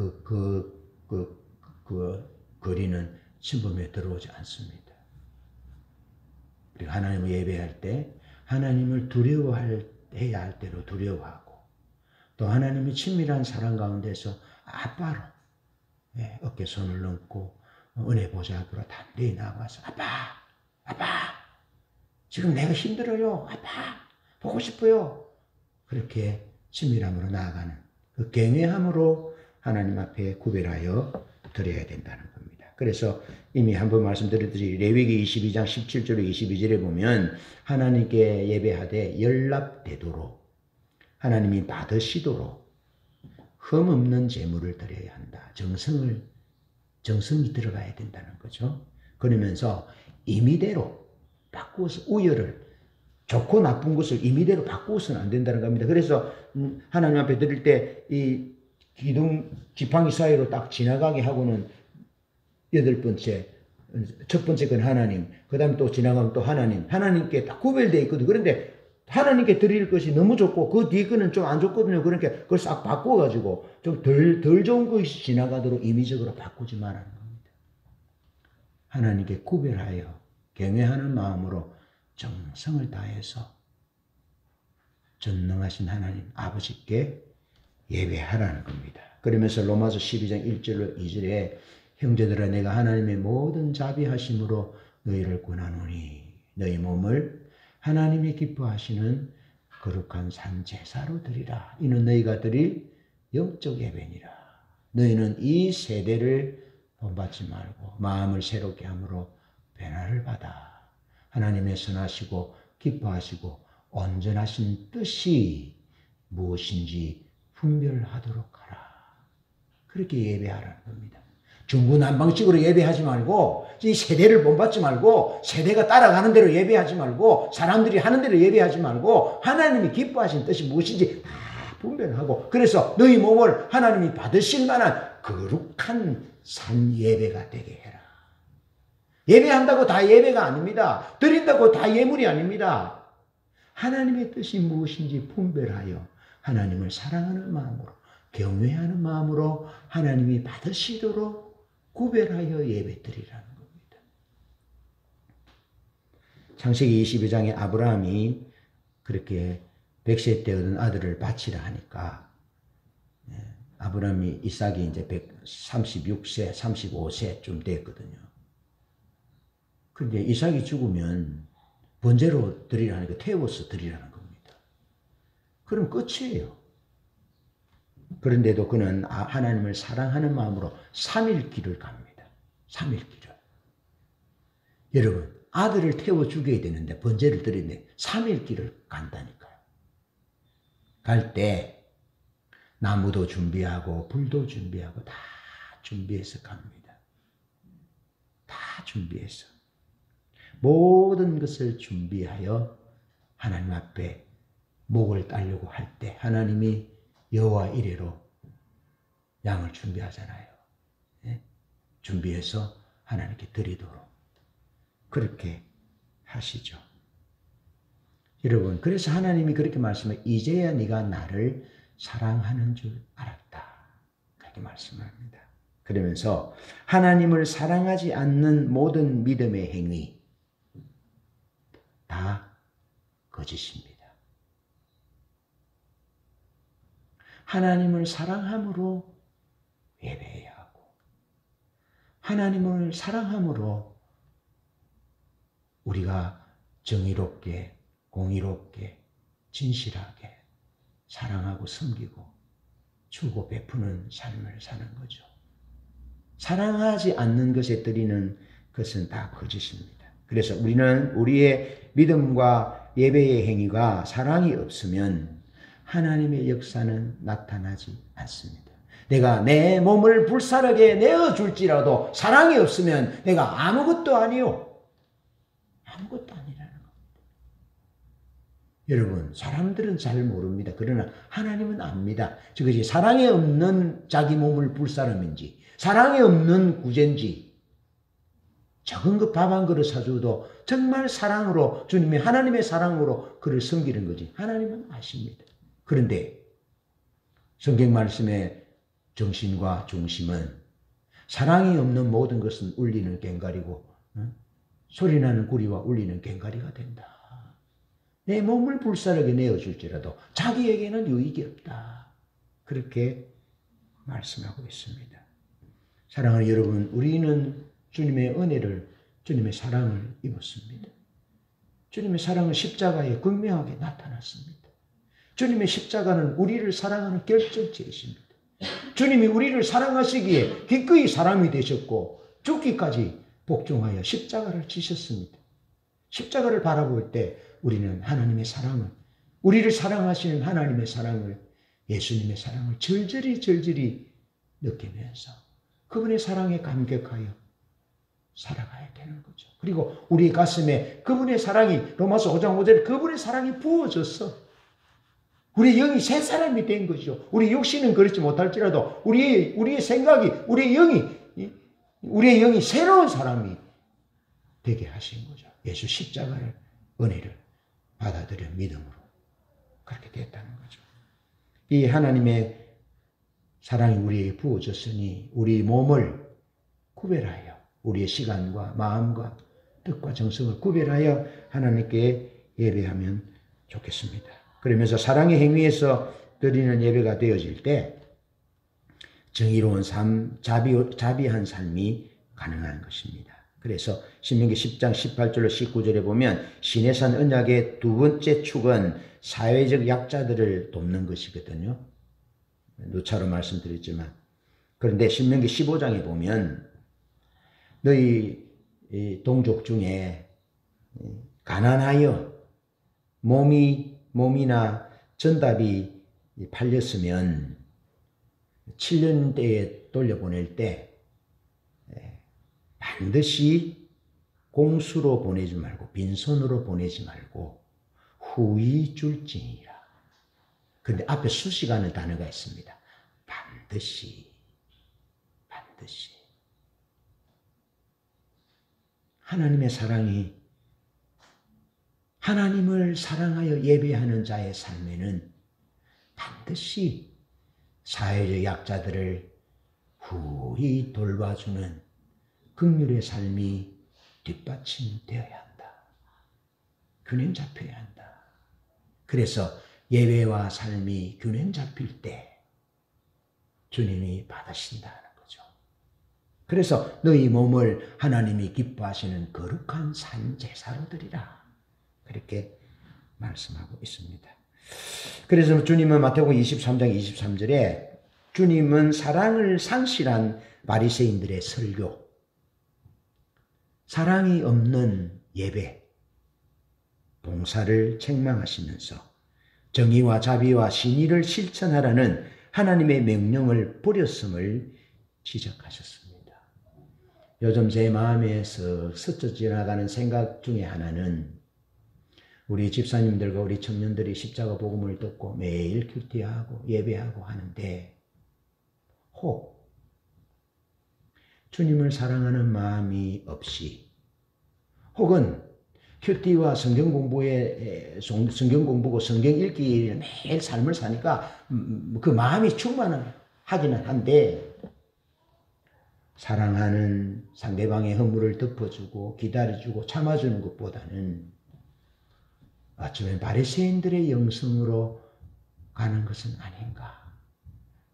거리는 침범에 들어오지 않습니다. 그리고 하나님을 예배할 때 하나님을 해야 할 대로 두려워하고 또 하나님의 친밀한 사랑 가운데서 아빠로 어깨 손을 얹고 은혜 보좌 앞으로 담대히 나와서 아빠 지금 내가 힘들어요. 아빠 보고 싶어요. 그렇게 친밀함으로 나아가는 그 경외함으로 하나님 앞에 구별하여 드려야 된다는 겁니다. 그래서 이미 한번 말씀드렸듯이 레위기 22장 17절 22절에 보면 하나님께 예배하되 연락되도록 하나님이 받으시도록 흠없는 제물을 드려야 한다. 정성이 들어가야 된다는 거죠. 그러면서 임의대로 바꾸어서 우열을 좋고 나쁜 것을 임의대로 바꾸어서는 안 된다는 겁니다. 그래서 하나님 앞에 드릴 때 이 기둥 지팡이 사이로 딱 지나가게 하고는 첫 번째 건 하나님, 그 다음에 또 지나가면 또 하나님께 딱 구별되어 있거든요. 그런데 하나님께 드릴 것이 너무 좋고 그 뒤에 거는 좀 안 좋거든요. 그러니까 그걸 싹 바꿔가지고 좀 덜 좋은 것이 지나가도록 임의적으로 바꾸지 말라는 겁니다. 하나님께 구별하여 경외하는 마음으로 정성을 다해서 전능하신 하나님 아버지께 예배하라는 겁니다. 그러면서 로마서 12장 1절로 2절에 형제들아 내가 하나님의 모든 자비하심으로 너희를 권하노니 너희 몸을 하나님이 기뻐하시는 거룩한 산 제사로 드리라. 이는 너희가 드릴 영적 예배니라. 너희는 이 세대를 본받지 말고 마음을 새롭게 함으로 변화를 받아 하나님의 선하시고 기뻐하시고 온전하신 뜻이 무엇인지 분별하도록 하라. 그렇게 예배하라는 겁니다. 중구난방식으로 예배하지 말고 이 세대를 본받지 말고 세대가 따라가는 대로 예배하지 말고 사람들이 하는 대로 예배하지 말고 하나님이 기뻐하신 뜻이 무엇인지 다 분별하고 그래서 너희 몸을 하나님이 받으실 만한 거룩한 산 예배가 되게 해라. 예배한다고 다 예배가 아닙니다. 드린다고 다 예물이 아닙니다. 하나님의 뜻이 무엇인지 분별하여 하나님을 사랑하는 마음으로 경외하는 마음으로 하나님이 받으시도록 구별하여 예배드리라는 겁니다. 창세기 22장에 아브라함이 그렇게 100세 때 얻은 아들을 바치라 하니까 아브라함이 이삭이 이제 136세, 35세쯤 됐거든요. 근데 이삭이 죽으면 번제로 드리라는 거 태워서 드리라는 겁니다. 그럼 끝이에요. 그런데도 그는 하나님을 사랑하는 마음으로 3일 길을 갑니다. 3일 길을. 여러분, 아들을 태워 죽여야 되는데 번제를 드리는데 3일 길을 간다니까요. 갈 때 나무도 준비하고 불도 준비하고 다 준비해서 갑니다. 다 준비해서. 모든 것을 준비하여 하나님 앞에 목을 따려고 할 때 하나님이 여호와 이레로 양을 준비하잖아요. 예? 준비해서 하나님께 드리도록 그렇게 하시죠. 여러분, 그래서 하나님이 그렇게 말씀해 이제야 네가 나를 사랑하는 줄 알았다. 그렇게 말씀합니다. 그러면서 하나님을 사랑하지 않는 모든 믿음의 행위 다 거짓입니다. 하나님을 사랑함으로 예배해야 하고 하나님을 사랑함으로 우리가 정의롭게 공의롭게 진실하게 사랑하고 섬기고 주고 베푸는 삶을 사는 거죠. 사랑하지 않는 것에 드리는 것은 다 거짓입니다. 그래서 우리는 우리의 믿음과 예배의 행위가 사랑이 없으면 하나님의 역사는 나타나지 않습니다. 내가 내 몸을 불사르게 내어줄지라도 사랑이 없으면 내가 아무것도 아니요. 아무것도 아니라는 겁니다. 여러분, 사람들은 잘 모릅니다. 그러나 하나님은 압니다. 그것이 사랑이 없는 자기 몸을 불사름인지 사랑이 없는 구제인지 적은 것 밥 한 그릇 사줘도 정말 사랑으로 주님의 하나님의 사랑으로 그를 섬기는 거지. 하나님은 아십니다. 그런데 성경 말씀의 정신과 중심은 사랑이 없는 모든 것은 울리는 꽹과리고 소리나는 구리와 울리는 꽹과리가 된다. 내 몸을 불사르게 내어줄지라도 자기에게는 유익이 없다. 그렇게 말씀하고 있습니다. 사랑하는 여러분, 우리는 주님의 은혜를 주님의 사랑을 입었습니다. 주님의 사랑은 십자가에 극명하게 나타났습니다. 주님의 십자가는 우리를 사랑하는 결정체이십니다. 주님이 우리를 사랑하시기에 기꺼이 사람이 되셨고 죽기까지 복종하여 십자가를 지셨습니다. 십자가를 바라볼 때 우리는 하나님의 사랑을, 우리를 사랑하시는 하나님의 사랑을, 예수님의 사랑을 절절히 느끼면서 그분의 사랑에 감격하여 살아가야 되는 거죠. 그리고 우리 가슴에 그분의 사랑이, 로마서 5장 5절에 그분의 사랑이 부어졌어. 우리 영이 새 사람이 된 거죠. 우리 육신은 그렇지 못할지라도 우리의 생각이, 우리의 영이 새로운 사람이 되게 하신 거죠. 예수 십자가를, 은혜를 받아들여 믿음으로 그렇게 됐다는 거죠. 이 하나님의 사랑이 우리에게 부어졌으니 우리 몸을 구별하여 우리의 시간과 마음과 뜻과 정성을 구별하여 하나님께 예배하면 좋겠습니다. 그러면서 사랑의 행위에서 드리는 예배가 되어질 때 정의로운 삶, 자비한 삶이 가능한 것입니다. 그래서 신명기 10장 18절로 19절에 보면 시내산 언약의 두 번째 축은 사회적 약자들을 돕는 것이거든요. 누차로 말씀드렸지만. 그런데 신명기 15장에 보면 너희 동족 중에 가난하여 몸이나 전답이 팔렸으면 7년대에 돌려보낼 때 반드시 공수로 보내지 말고 빈손으로 보내지 말고 후히 줄지니라. 그런데 앞에 수식하는 단어가 있습니다. 반드시. 하나님의 사랑이 하나님을 사랑하여 예배하는 자의 삶에는 반드시 사회적 약자들을 후히 돌봐주는 긍휼의 삶이 뒷받침되어야 한다. 균형 잡혀야 한다. 그래서 예배와 삶이 균형 잡힐 때 주님이 받으신다는 거죠. 그래서 너희 몸을 하나님이 기뻐하시는 거룩한 산 제사로 드리라. 그렇게 말씀하고 있습니다. 그래서 주님은 마태복음 23장 23절에 주님은 사랑을 상실한 바리새인들의 설교, 사랑이 없는 예배, 봉사를 책망하시면서 정의와 자비와 신의를 실천하라는 하나님의 명령을 버렸음을 지적하셨습니다. 요즘 제 마음에서 스쳐 지나가는 생각 중에 하나는 우리 집사님들과 우리 청년들이 십자가 복음을 듣고 매일 큐티하고 예배하고 하는데 혹 주님을 사랑하는 마음이 없이 혹은 큐티와 성경 공부고 성경 읽기 매일 삶을 사니까 그 마음이 충만하기는 한데 사랑하는 상대방의 허물을 덮어주고 기다려주고 참아주는 것보다는 어쩌면 바리새인들의 영성으로 가는 것은 아닌가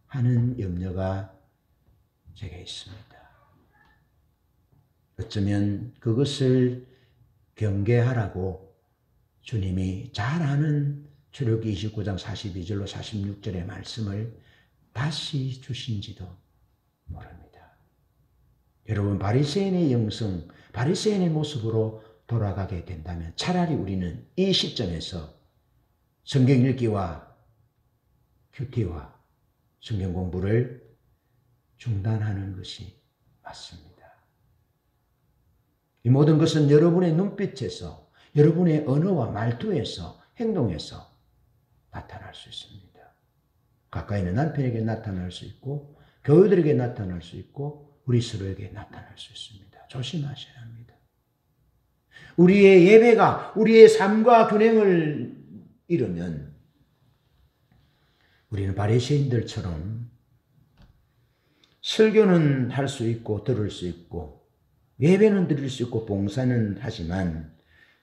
하는 염려가 제게 있습니다. 어쩌면 그것을 경계하라고 주님이 잘 아는 출애굽기 29장 42절로 46절의 말씀을 다시 주신지도 모릅니다. 여러분, 바리새인의 영성, 바리새인의 모습으로 돌아가게 된다면 차라리 우리는 이 시점에서 성경 읽기와 큐티와 성경 공부를 중단하는 것이 맞습니다. 이 모든 것은 여러분의 눈빛에서, 여러분의 언어와 말투에서, 행동에서 나타날 수 있습니다. 가까이 있는 남편에게 나타날 수 있고, 교우들에게 나타날 수 있고, 우리 서로에게 나타날 수 있습니다. 조심하셔야 합니다. 우리의 예배가 우리의 삶과 균형을 이루면 우리는 바리새인들처럼 설교는 할 수 있고 들을 수 있고 예배는 드릴 수 있고 봉사는 하지만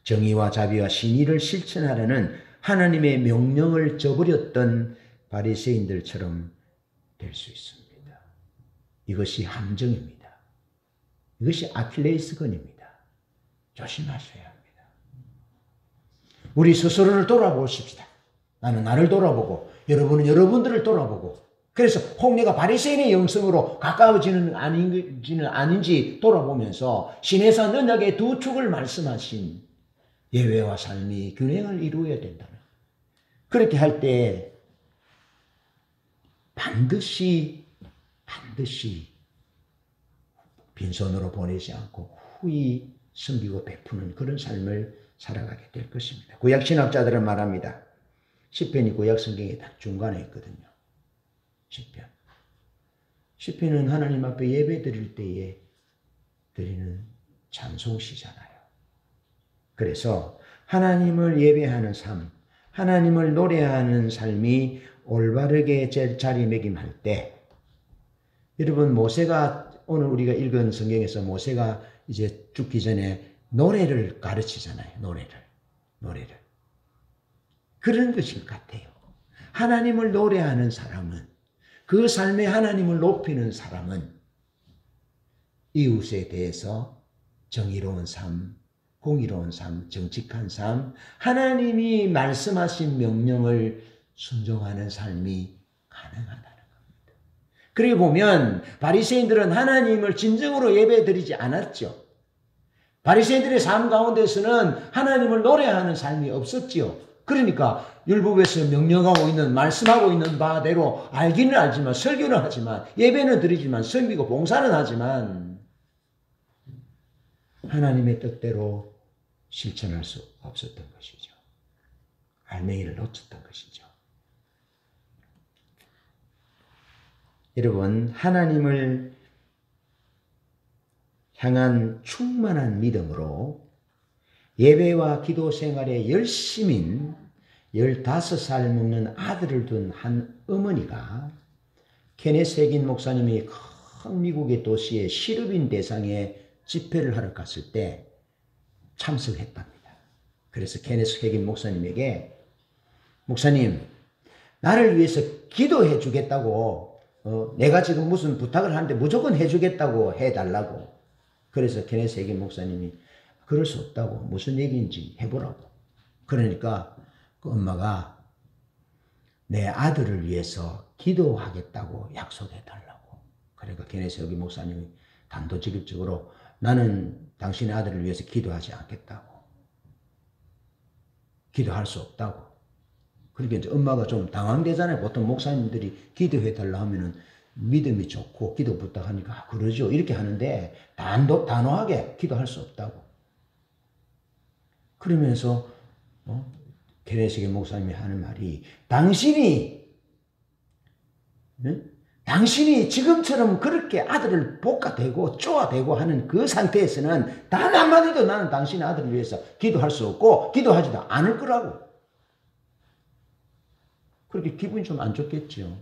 정의와 자비와 신의를 실천하려는 하나님의 명령을 저버렸던 바리새인들처럼 될 수 있습니다. 이것이 함정입니다. 이것이 아킬레스건입니다. 조심하셔야 합니다. 우리 스스로를 돌아보십시다. 나는 나를 돌아보고 여러분은 여러분들을 돌아보고 그래서 혹 내가 바리새인의 영성으로 가까워지는 아닌지 돌아보면서 신해산 언약의 두 축을 말씀하신 예배와 삶이 균형을 이루어야 된다는 그렇게 할 때 반드시 빈손으로 보내지 않고 후히 섬기고 베푸는 그런 삶을 살아가게 될 것입니다. 구약 신학자들은 말합니다. 시편이 구약 성경에 딱 중간에 있거든요. 시편은 하나님 앞에 예배 드릴 때에 드리는 찬송시잖아요. 그래서 하나님을 예배하는 삶, 하나님을 노래하는 삶이 올바르게 자리매김할 때 여러분 모세가 오늘 우리가 읽은 성경에서 모세가 이제 죽기 전에 노래를 가르치잖아요. 노래를. 그런 것일 같아요. 하나님을 노래하는 사람은 그 삶에 하나님을 높이는 사람은 이웃에 대해서 정의로운 삶, 공의로운 삶, 정직한 삶, 하나님이 말씀하신 명령을 순종하는 삶이 가능하다는 겁니다. 그리고 보면 바리새인들은 하나님을 진정으로 예배드리지 않았죠. 바리새인들의 삶 가운데서는 하나님을 노래하는 삶이 없었지요. 그러니까 율법에서 명령하고 있는, 말씀하고 있는 바대로 알기는 알지만, 설교는 하지만, 예배는 드리지만, 섬기고 봉사는 하지만 하나님의 뜻대로 실천할 수 없었던 것이죠. 알맹이를 놓쳤던 것이죠. 여러분, 하나님을 향한 충만한 믿음으로 예배와 기도 생활에 열심인 15살 먹는 아들을 둔 한 어머니가 케네스 해긴 목사님이 큰 미국의 도시의 시르빈 대상에 집회를 하러 갔을 때 참석했답니다. 그래서 케네스 해긴 목사님에게 목사님, 나를 위해서 기도해 주겠다고 내가 지금 무슨 부탁을 하는데 무조건 해주겠다고 해달라고. 그래서 케네스 해긴 목사님이 그럴 수 없다고 무슨 얘기인지 해보라고. 그러니까 그 엄마가 내 아들을 위해서 기도하겠다고 약속해 달라고. 그러니까 케네스 해긴 목사님이 단도직입적으로 나는 당신의 아들을 위해서 기도하지 않겠다고. 기도할 수 없다고. 그러니까 이제 엄마가 좀 당황되잖아요. 보통 목사님들이 기도해 달라 하면은 믿음이 좋고 기도 부탁하니까 그러죠. 이렇게 하는데 단호하게 기도할 수 없다고. 그러면서 케네스 해긴 목사님이 하는 말이 당신이 지금처럼 그렇게 아들을 볶아대고 쪼아대고 하는 그 상태에서는 단 한마디도 나는 당신의 아들을 위해서 기도할 수 없고 기도하지도 않을 거라고. 그렇게 기분이 좀 안 좋겠죠.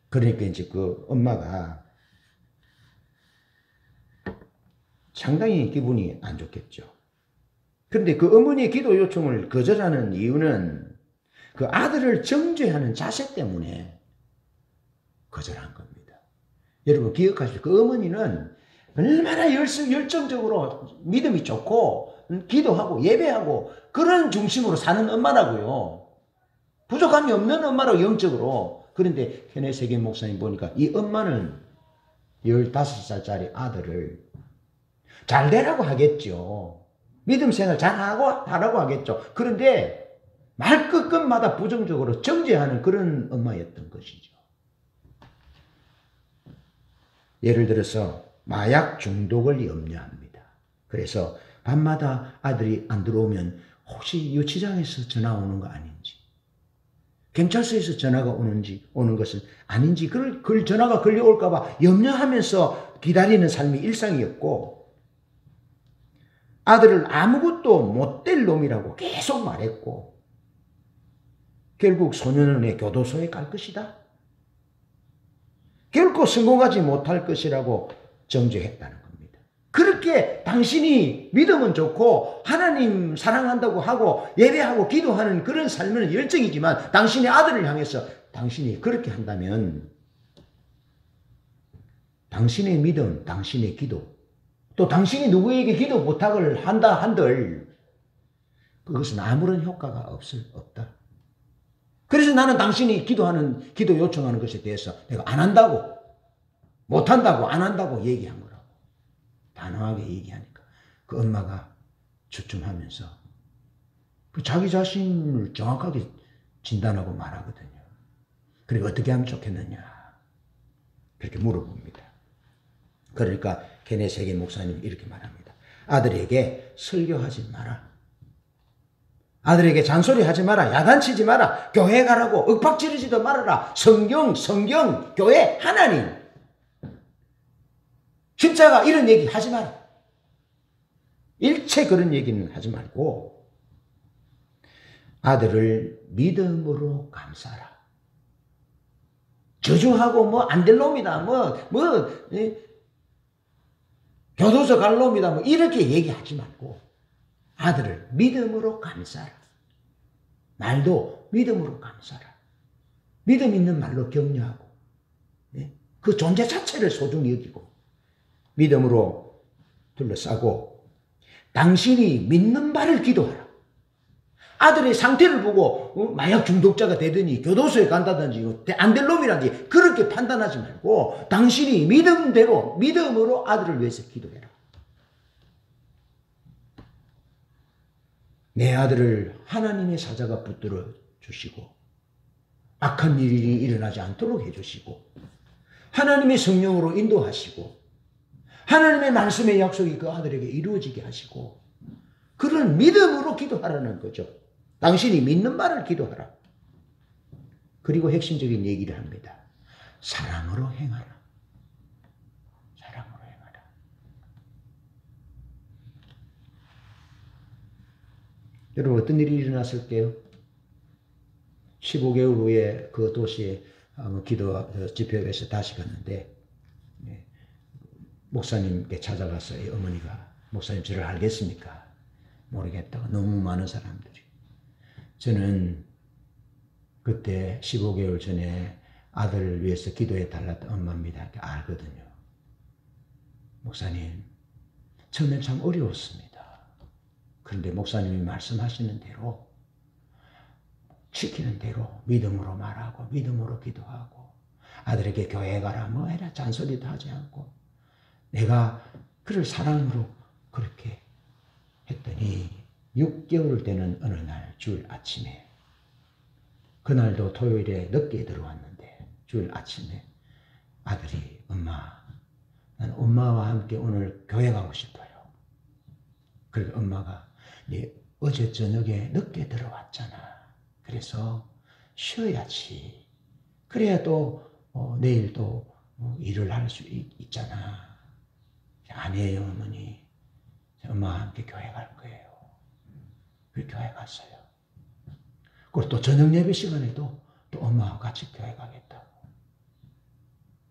그러니까 이제 그 엄마가 상당히 기분이 안 좋겠죠. 그런데 그 어머니의 기도 요청을 거절하는 이유는 그 아들을 정죄하는 자세 때문에 거절한 겁니다. 여러분 기억하십시오. 그 어머니는 얼마나 열정적으로 믿음이 좋고 기도하고 예배하고 그런 중심으로 사는 엄마라고요. 부족함이 없는 엄마라고 영적으로. 그런데 케네스 해긴 목사님 보니까 이 엄마는 15살짜리 아들을 잘 되라고 하겠죠. 믿음 생활 하라고 하겠죠. 그런데 말끝끝마다 부정적으로 정죄하는 그런 엄마였던 것이죠. 예를 들어서 마약 중독을 염려합니다. 그래서 밤마다 아들이 안 들어오면 혹시 유치장에서 전화 오는 거 아닌지, 경찰서에서 전화가 오는 것은 아닌지, 그 전화가 걸려올까 봐 염려하면서 기다리는 삶이 일상이었고, 아들을 아무것도 못될 놈이라고 계속 말했고, 결국 소년원의 교도소에 갈 것이다. 결코 성공하지 못할 것이라고 정죄했다는 겁니다. 그렇게 당신이 믿음은 좋고 하나님 사랑한다고 하고 예배하고 기도하는 그런 삶은 열정이지만 당신의 아들을 향해서 당신이 그렇게 한다면 당신의 믿음, 당신의 기도, 또 당신이 누구에게 기도 부탁을 한다 한들 그것은 아무런 효과가 없다. 그래서 나는 당신이 기도 요청하는 것에 대해서 내가 안 한다고, 못 한다고, 안 한다고 얘기한 거라고. 단호하게 얘기하니까 그 엄마가 주춤하면서 자기 자신을 정확하게 진단하고 말하거든요. 그리고 어떻게 하면 좋겠느냐 그렇게 물어봅니다. 그러니까 케네스 해긴 목사님이 이렇게 말합니다. 아들에게 설교하지 마라. 아들에게 잔소리하지 마라. 야단치지 마라. 교회 가라고 윽박지르지도 말아라. 성경, 교회, 하나님. 십자가 이런 얘기 하지 마라. 일체 그런 얘기는 하지 말고 아들을 믿음으로 감싸라. 저주하고 안 될 놈이다. 교도소 갈 놈이다. 이렇게 얘기하지 말고 아들을 믿음으로 감싸라. 말도 믿음으로 감싸라. 믿음 있는 말로 격려하고 그 존재 자체를 소중히 여기고 믿음으로 둘러싸고 당신이 믿는 바를 기도하라. 아들의 상태를 보고 마약 중독자가 되더니 교도소에 간다든지 안 될 놈이라든지 그렇게 판단하지 말고 당신이 믿음대로 믿음으로 아들을 위해서 기도해라. 내 아들을 하나님의 사자가 붙들어 주시고 악한 일이 일어나지 않도록 해주시고 하나님의 성령으로 인도하시고 하나님의 말씀의 약속이 그 아들에게 이루어지게 하시고 그런 믿음으로 기도하라는 거죠. 당신이 믿는 말을 기도하라. 그리고 핵심적인 얘기를 합니다. 사랑으로 행하라. 사랑으로 행하라. 여러분 어떤 일이 일어났을게요? 15개월 후에 그 도시에 기도 집회에서 다시 갔는데 목사님께 찾아갔어요. 어머니가 목사님 저를 알겠습니까? 모르겠다고 너무 많은 사람들이. 저는 그때 15개월 전에 아들을 위해서 기도해 달랐던 엄마입니다. 알거든요. 목사님 처음엔 참 어려웠습니다. 그런데 목사님이 말씀하시는 대로 시키는 대로 믿음으로 말하고 믿음으로 기도하고 아들에게 교회 가라 뭐 해라 잔소리도 하지 않고 내가 그를 사랑으로 그렇게 했더니 6개월 되는 어느 날 주일 아침에 그날도 토요일에 늦게 들어왔는데 주일 아침에 아들이 엄마 난 엄마와 함께 오늘 교회 가고 싶어요. 그러니까 엄마가 네 어제 저녁에 늦게 들어왔잖아. 그래서 쉬어야지. 그래야 또 내일 또 일을 할 수 있잖아. 아니에요 어머니. 엄마와 함께 교회 갈 거예요. 그 교회 갔어요. 그리고 또 저녁 예배 시간에도 또 엄마와 같이 교회 가겠다고.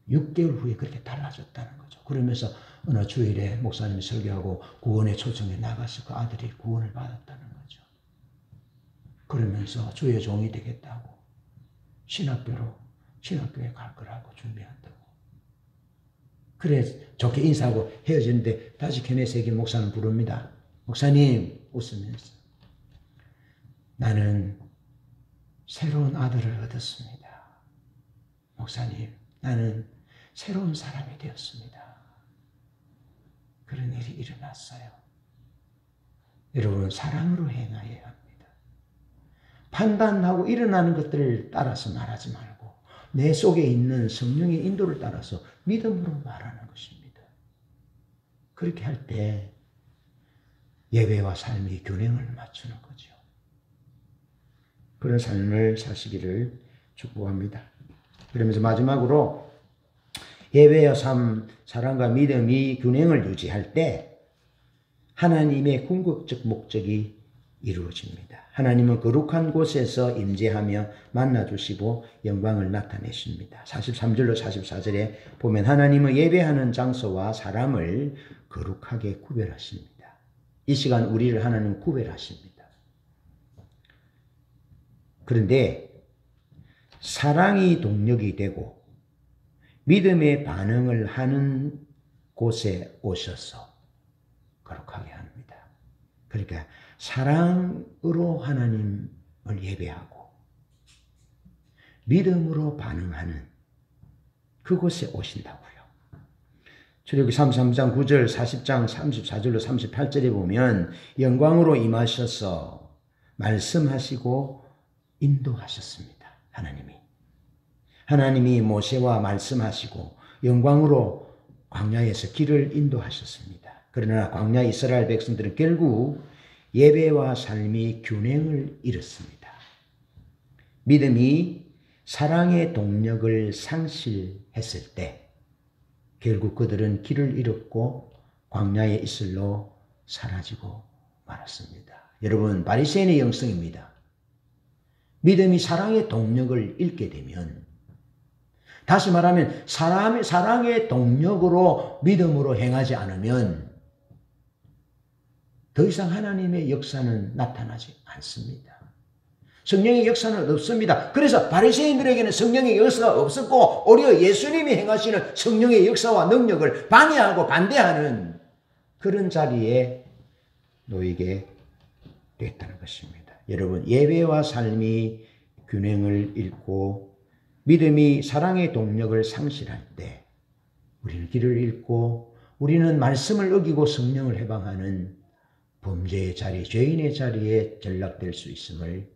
6개월 후에 그렇게 달라졌다는 거죠. 그러면서 어느 주일에 목사님이 설교하고 구원의 초청에 나가서 그 아들이 구원을 받았다는 거죠. 그러면서 주의 종이 되겠다고 신학교에 갈 거라고 준비한다고. 그래 좋게 인사하고 헤어지는데 다시 케네세기 목사는 부릅니다. 목사님 웃으면서 나는 새로운 아들을 얻었습니다. 목사님 나는 새로운 사람이 되었습니다. 그런 일이 일어났어요. 여러분 사랑으로 행하여야 합니다. 판단하고 일어나는 것들을 따라서 말하지 말고 내 속에 있는 성령의 인도를 따라서 믿음으로 말하는 것입니다. 그렇게 할 때 예배와 삶이 균형을 맞추는 거죠. 그런 삶을 사시기를 축복합니다. 그러면서 마지막으로 예배와 삶, 사랑과 믿음이 균형을 유지할 때 하나님의 궁극적 목적이 이루어집니다. 하나님은 거룩한 곳에서 임재하며 만나주시고 영광을 나타내십니다. 43절로 44절에 보면 하나님은 예배하는 장소와 사람을 거룩하게 구별하십니다. 이 시간 우리를 하나님 구별하십니다. 그런데 사랑이 동력이 되고 믿음의 반응을 하는 곳에 오셔서 거룩하게 합니다. 그러니까 사랑으로 하나님을 예배하고 믿음으로 반응하는 그곳에 오신다고요. 출애굽기 33장 9절 40장 34절로 38절에 보면 영광으로 임하셔서 말씀하시고 인도하셨습니다. 하나님이 모세와 말씀하시고 영광으로 광야에서 길을 인도하셨습니다. 그러나 광야 이스라엘 백성들은 결국 예배와 삶이 균형을 잃었습니다. 믿음이 사랑의 동력을 상실했을 때 결국 그들은 길을 잃었고 광야의 이슬로 사라지고 말았습니다. 여러분 바리새인의 영성입니다. 믿음이 사랑의 동력을 잃게 되면 다시 말하면 사랑의 동력으로 믿음으로 행하지 않으면 더 이상 하나님의 역사는 나타나지 않습니다. 성령의 역사는 없습니다. 그래서 바리새인들에게는 성령의 역사가 없었고 오히려 예수님이 행하시는 성령의 역사와 능력을 방해하고 반대하는 그런 자리에 놓이게 됐다는 것입니다. 여러분, 예배와 삶이 균형을 잃고 믿음이 사랑의 동력을 상실할 때 우리는 길을 잃고 우리는 말씀을 어기고 성령을 해방하는 범죄의 자리, 죄인의 자리에 전락될 수 있음을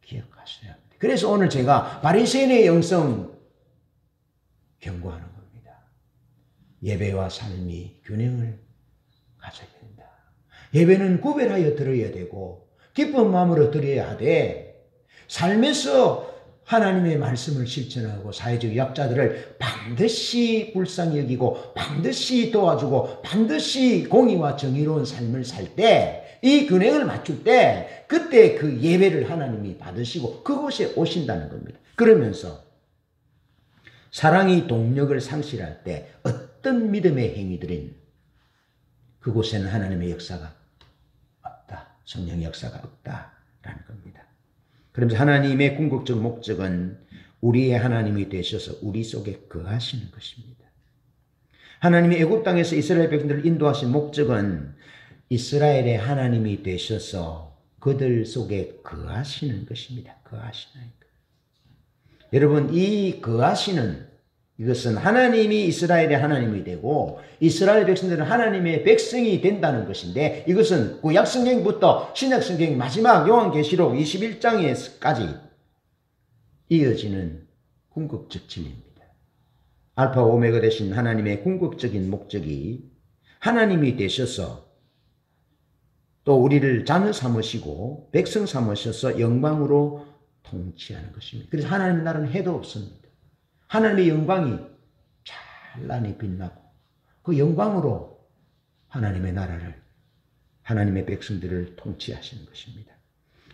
기억하셔야 합니다. 그래서 오늘 제가 바리새인의 영성 경고하는 겁니다. 예배와 삶이 균형을 가져야 된다. 예배는 구별하여 드려야 되고 기쁜 마음으로 드려야 하되 삶에서 하나님의 말씀을 실천하고 사회적 약자들을 반드시 불쌍히 여기고 반드시 도와주고 반드시 공의와 정의로운 삶을 살 때 이 균형을 맞출 때 그때 그 예배를 하나님이 받으시고 그곳에 오신다는 겁니다. 그러면서 사랑이 동력을 상실할 때 어떤 믿음의 행위들인 그곳에는 하나님의 역사가 없다. 성령의 역사가 없다라는 겁니다. 그러면서 하나님의 궁극적 목적은 우리의 하나님이 되셔서 우리 속에 거하시는 것입니다. 하나님이 애굽 땅에서 이스라엘 백성들을 인도하신 목적은 이스라엘의 하나님이 되셔서 그들 속에 거하시는 것입니다. 거하시는 것. 여러분, 이 거하시는 이것은 하나님이 이스라엘의 하나님이 되고 이스라엘 백성들은 하나님의 백성이 된다는 것인데 이것은 구약 성경부터 신약 성경 마지막 요한계시록 21장에까지 이어지는 궁극적 진리입니다. 알파 오메가 되신 하나님의 궁극적인 목적이 하나님이 되셔서 또 우리를 자녀 삼으시고 백성 삼으셔서 영광으로 통치하는 것입니다. 그래서 하나님의 나라는 해도 없습니다. 하나님의 영광이 찬란히 빛나고 그 영광으로 하나님의 나라를 하나님의 백성들을 통치하시는 것입니다.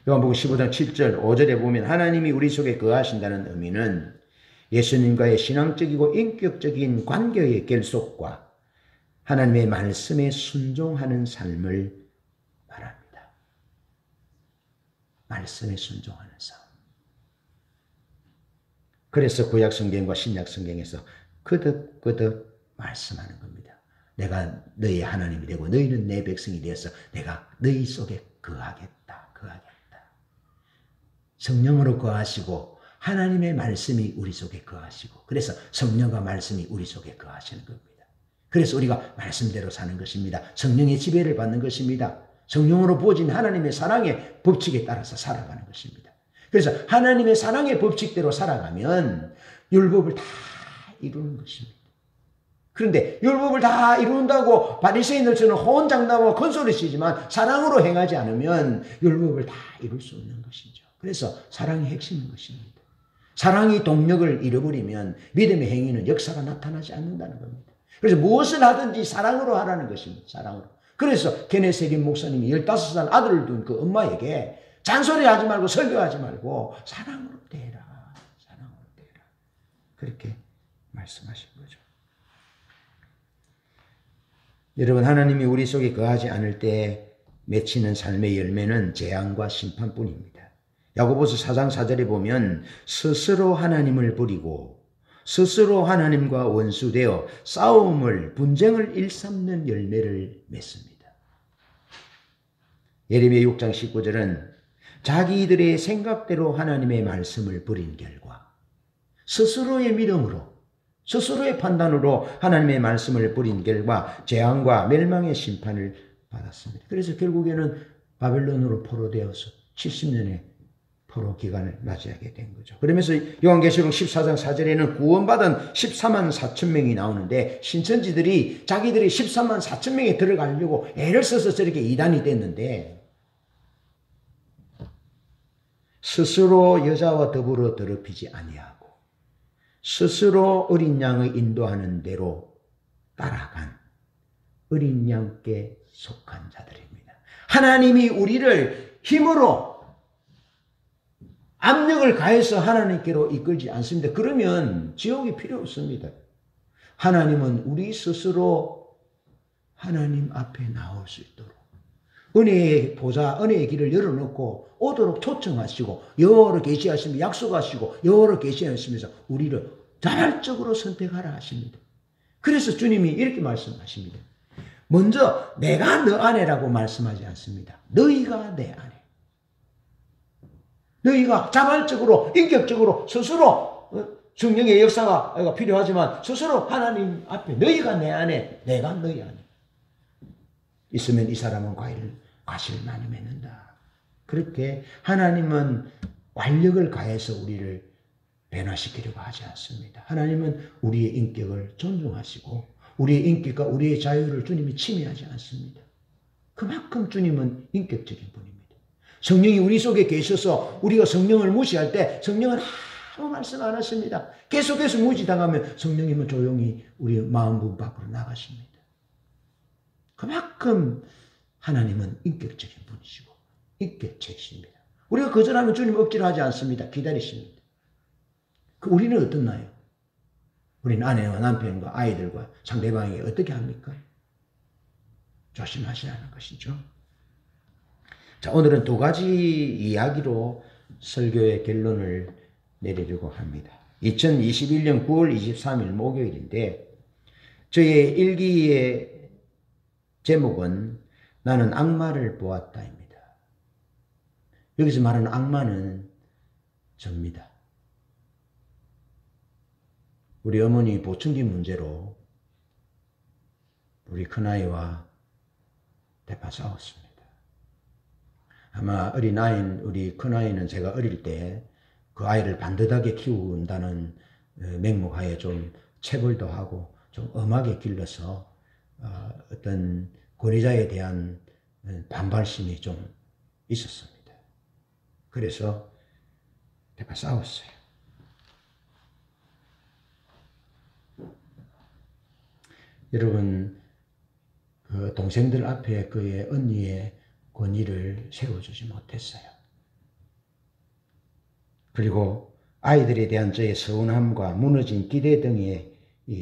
요한복음 15장 7절 5절에 보면 하나님이 우리 속에 거하신다는 의미는 예수님과의 신앙적이고 인격적인 관계의 결속과 하나님의 말씀에 순종하는 삶을 말합니다. 말씀에 순종하는 삶. 그래서 구약 성경과 신약 성경에서 거듭거듭 말씀하는 겁니다. 내가 너희의 하나님이 되고 너희는 내 백성이 되어서 내가 너희 속에 거하겠다. 거하겠다. 성령으로 거하시고 하나님의 말씀이 우리 속에 거하시고 그래서 성령과 말씀이 우리 속에 거하시는 겁니다. 그래서 우리가 말씀대로 사는 것입니다. 성령의 지배를 받는 것입니다. 성령으로 부어진 하나님의 사랑의 법칙에 따라서 살아가는 것입니다. 그래서 하나님의 사랑의 법칙대로 살아가면 율법을 다 이루는 것입니다. 그런데 율법을 다 이룬다고 바리새인들처럼 호언장담하고 큰소리치지만 사랑으로 행하지 않으면 율법을 다 이룰 수 없는 것이죠. 그래서 사랑이 핵심인 것입니다. 사랑이 동력을 잃어버리면 믿음의 행위는 역사가 나타나지 않는다는 겁니다. 그래서 무엇을 하든지 사랑으로 하라는 것입니다. 사랑으로. 그래서 게네세림 목사님이 15살 아들을 둔 그 엄마에게 잔소리하지 말고 설교하지 말고 사랑으로 대해라. 사랑으로 대해라. 그렇게 말씀하신 거죠. 여러분, 하나님이 우리 속에 거하지 않을 때 맺히는 삶의 열매는 재앙과 심판뿐입니다. 야고보서 4장 4절에 보면 스스로 하나님을 버리고 스스로 하나님과 원수되어 싸움을 분쟁을 일삼는 열매를 맺습니다. 예레미야 6장 19절은 자기들의 생각대로 하나님의 말씀을 버린 결과 스스로의 믿음으로 스스로의 판단으로 하나님의 말씀을 버린 결과 재앙과 멸망의 심판을 받았습니다. 그래서 결국에는 바벨론으로 포로되어서 70년의 포로 기간을 맞이하게 된 거죠. 그러면서 요한계시록 14장 4절에는 구원받은 14만 4천 명이 나오는데 신천지들이 자기들이 14만 4천 명에 들어가려고 애를 써서 저렇게 이단이 됐는데 스스로 여자와 더불어 더럽히지 아니하고 스스로 어린 양을 인도하는 대로 따라간 어린 양께 속한 자들입니다. 하나님이 우리를 힘으로 압력을 가해서 하나님께로 이끌지 않습니다. 그러면 지옥이 필요 없습니다. 하나님은 우리 스스로 하나님 앞에 나올 수 있도록 은혜의 보좌, 은혜의 길을 열어놓고 오도록 초청하시고 여호와로 계시하시며 약속하시고 여호와로 계시하시면서 우리를 자발적으로 선택하라 하십니다. 그래서 주님이 이렇게 말씀하십니다. 먼저 내가 너 안에라고 말씀하지 않습니다. 너희가 내 안에. 너희가 자발적으로 인격적으로 스스로 성령의 역사가 필요하지만 스스로 하나님 앞에 너희가 내 안에 내가 너희 안에 있으면 이 사람은 과실을 많이 맺는다. 그렇게 하나님은 완력을 가해서 우리를 변화시키려고 하지 않습니다. 하나님은 우리의 인격을 존중하시고 우리의 인격과 우리의 자유를 주님이 침해하지 않습니다. 그만큼 주님은 인격적인 분입니다. 성령이 우리 속에 계셔서 우리가 성령을 무시할 때 성령은 아무 말씀 안 하십니다. 계속해서 무시당하면 성령님은 조용히 우리 마음문 밖으로 나가십니다. 그만큼 하나님은 인격적인 분이시고 인격체이십니다. 우리가 거절하면 주님 억지로 하지 않습니다. 기다리십니다. 우리는 어떻나요? 우리는 아내와 남편과 아이들과 상대방에게 어떻게 합니까? 조심하시라는 것이죠. 자, 오늘은 두 가지 이야기로 설교의 결론을 내리려고 합니다. 2021년 9월 23일 목요일인데 저의 일기의 제목은 나는 악마를 보았다입니다. 여기서 말하는 악마는 접니다. 우리 어머니 보청기 문제로 우리 큰아이와 대파 싸웠습니다. 아마 어린아이인 우리 큰아이는 제가 어릴 때 그 아이를 반듯하게 키운다는 맹목하에 좀 체벌도 하고 좀 엄하게 길러서 어떤 권위자에 대한 반발심이 좀 있었습니다. 그래서 대파 싸웠어요. 여러분, 그 동생들 앞에 그의 언니의 권위를 세워주지 못했어요. 그리고 아이들에 대한 저의 서운함과 무너진 기대 등의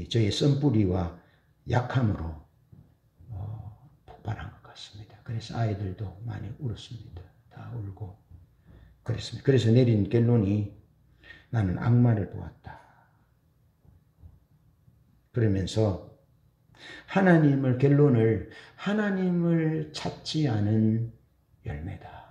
저의 쓴뿌리와 약함으로 폭발한 것 같습니다. 그래서 아이들도 많이 울었습니다. 다 울고 그랬습니다. 그래서 내린 결론이 나는 악마를 보았다. 그러면서 결론을 하나님을 찾지 않은 열매다.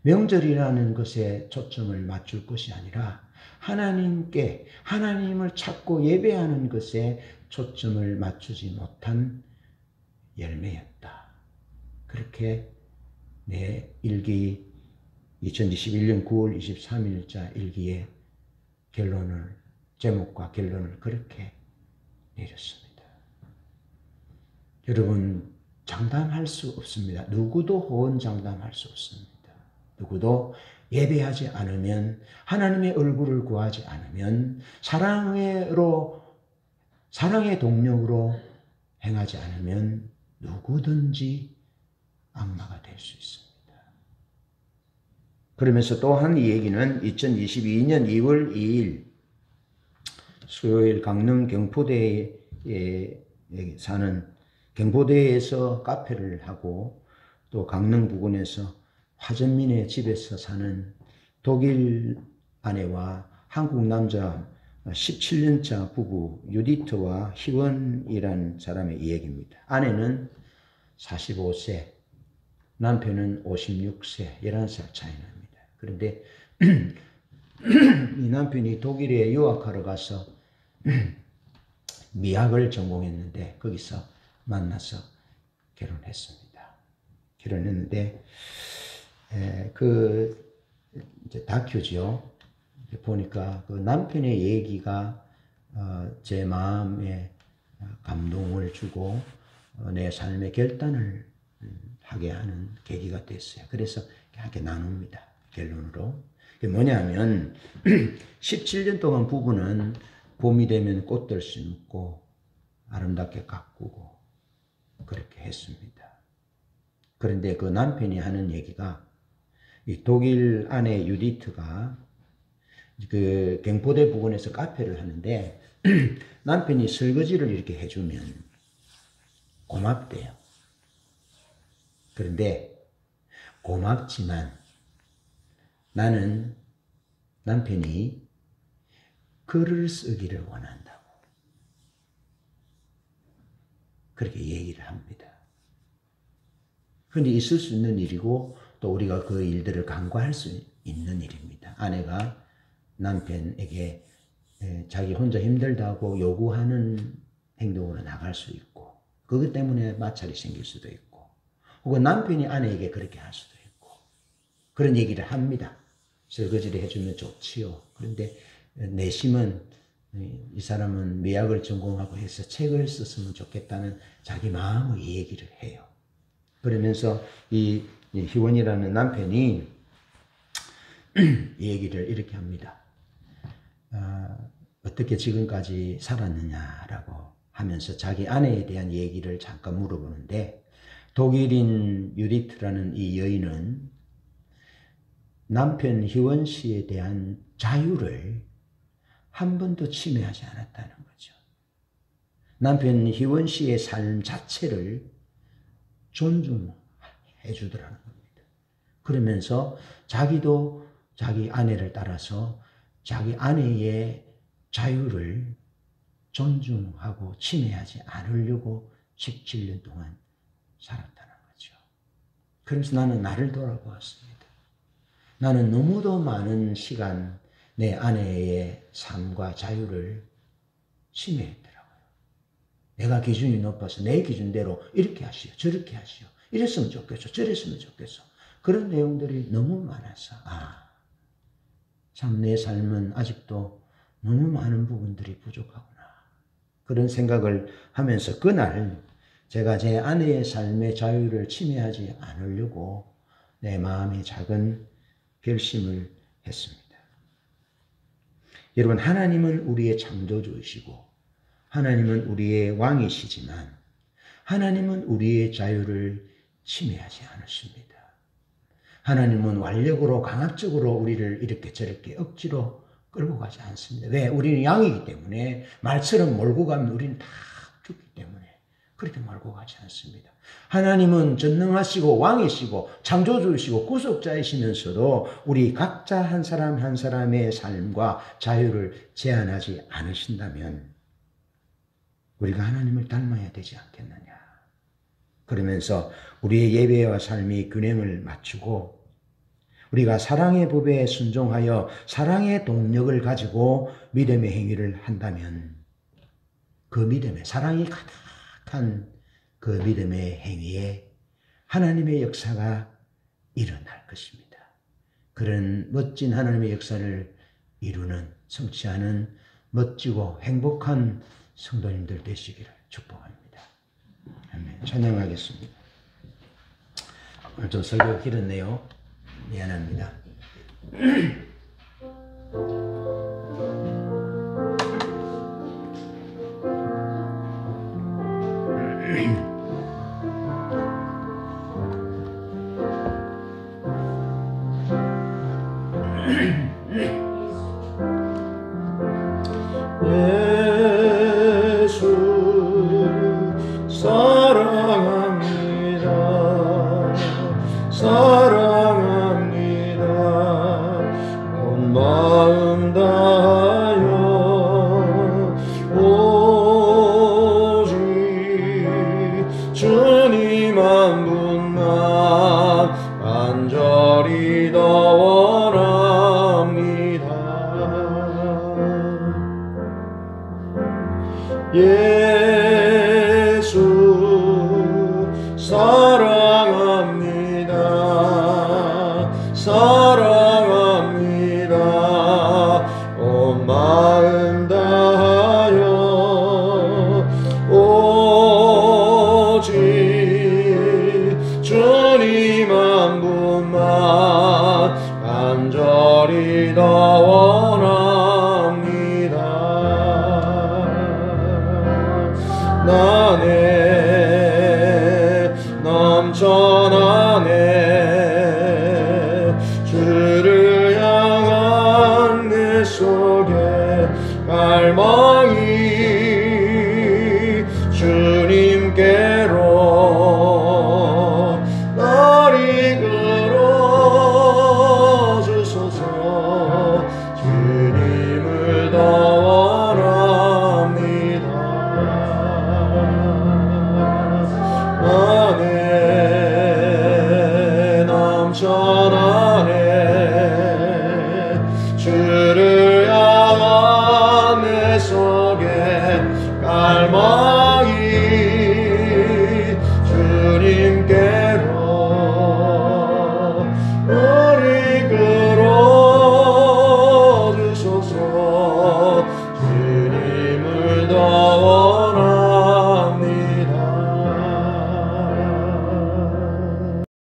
명절이라는 것에 초점을 맞출 것이 아니라 하나님을 찾고 예배하는 것에 초점을 맞추지 못한 열매였다. 그렇게 내 일기 2021년 9월 23일자 일기의 제목과 결론을 그렇게 내렸습니다. 여러분, 장담할 수 없습니다. 누구도 호언장담할 수 없습니다. 누구도 예배하지 않으면, 하나님의 얼굴을 구하지 않으면, 사랑의 동력으로 행하지 않으면 누구든지 악마가 될 수 있습니다. 그러면서 또 한 얘기는 2022년 2월 2일 수요일 강릉 경포대에 사는 경포대에서 카페를 하고 또 강릉 부근에서 화전민의 집에서 사는 독일 아내와 한국 남자 17년차 부부 유디트와 희원이라는 사람의 이야기입니다. 아내는 45세, 남편은 56세, 11살 차이 납니다. 그런데 이 남편이 독일에 유학하러 가서 미학을 전공했는데 거기서 만나서 결혼했는데 이제 다큐죠. 보니까 그 남편의 얘기가 제 마음에 감동을 주고 내 삶의 결단을 하게 하는 계기가 됐어요. 그래서 이렇게 나눕니다. 결론으로. 그게 뭐냐면 17년 동안 부부는 봄이 되면 꽃들 심고 아름답게 가꾸고 그렇게 했습니다. 그런데 그 남편이 하는 얘기가 이 독일 아내 유디트가 그 경포대 부근에서 카페를 하는데 남편이 설거지를 이렇게 해주면 고맙대요. 그런데 고맙지만 나는 남편이 글을 쓰기를 원한다고. 그렇게 얘기를 합니다. 근데 있을 수 있는 일이고 또 우리가 그 일들을 간과할 수 있는 일입니다. 아내가 남편에게 자기 혼자 힘들다고 요구하는 행동으로 나갈 수 있고 그것 때문에 마찰이 생길 수도 있고 혹은 남편이 아내에게 그렇게 할 수도 있고 그런 얘기를 합니다. 설거지를 해주면 좋지요. 그런데 내심은 이 사람은 미학을 전공하고 해서 책을 썼으면 좋겠다는 자기 마음의 얘기를 해요. 그러면서 이 희원이라는 남편이 이 얘기를 이렇게 합니다. 어떻게 지금까지 살았느냐라고 하면서 자기 아내에 대한 얘기를 잠깐 물어보는데 독일인 유디트라는 이 여인은 남편 희원 씨에 대한 자유를 한 번도 침해하지 않았다는 거죠. 남편 희원 씨의 삶 자체를 존중해 주더라는 겁니다. 그러면서 자기도 자기 아내를 따라서 자기 아내의 자유를 존중하고 침해하지 않으려고 17년 동안 살았다는 거죠. 그래서 나는 나를 돌아보았습니다. 나는 너무도 많은 시간 내 아내의 삶과 자유를 침해했더라고요. 내가 기준이 높아서 내 기준대로 이렇게 하시오, 저렇게 하시오, 이랬으면 좋겠어, 저랬으면 좋겠어. 그런 내용들이 너무 많아서 참 내 삶은 아직도 너무 많은 부분들이 부족하구나. 그런 생각을 하면서 그날 제가 제 아내의 삶의 자유를 침해하지 않으려고 내 마음의 작은 결심을 했습니다. 여러분, 하나님은 우리의 창조주이시고 하나님은 우리의 왕이시지만 하나님은 우리의 자유를 침해하지 않으십니다. 하나님은 완력으로 강압적으로 우리를 이렇게 저렇게 억지로 끌고 가지 않습니다. 왜? 우리는 양이기 때문에 말처럼 몰고 가면 우리는 다 죽기 때문에 그렇게 몰고 가지 않습니다. 하나님은 전능하시고 왕이시고 창조주이시고 구속자이시면서도 우리 각자 한 사람 한 사람의 삶과 자유를 제한하지 않으신다면 우리가 하나님을 닮아야 되지 않겠느냐. 그러면서 우리의 예배와 삶이 균형을 맞추고 우리가 사랑의 법에 순종하여 사랑의 동력을 가지고 믿음의 행위를 한다면 그 믿음에 사랑이 가득한 그 믿음의 행위에 하나님의 역사가 일어날 것입니다. 그런 멋진 하나님의 역사를 이루는 성취하는 멋지고 행복한 성도님들 되시기를 축복합니다. 아멘. 찬양하겠습니다. 오늘 좀 설교 길었네요. 미안합니다. 주님 한 분만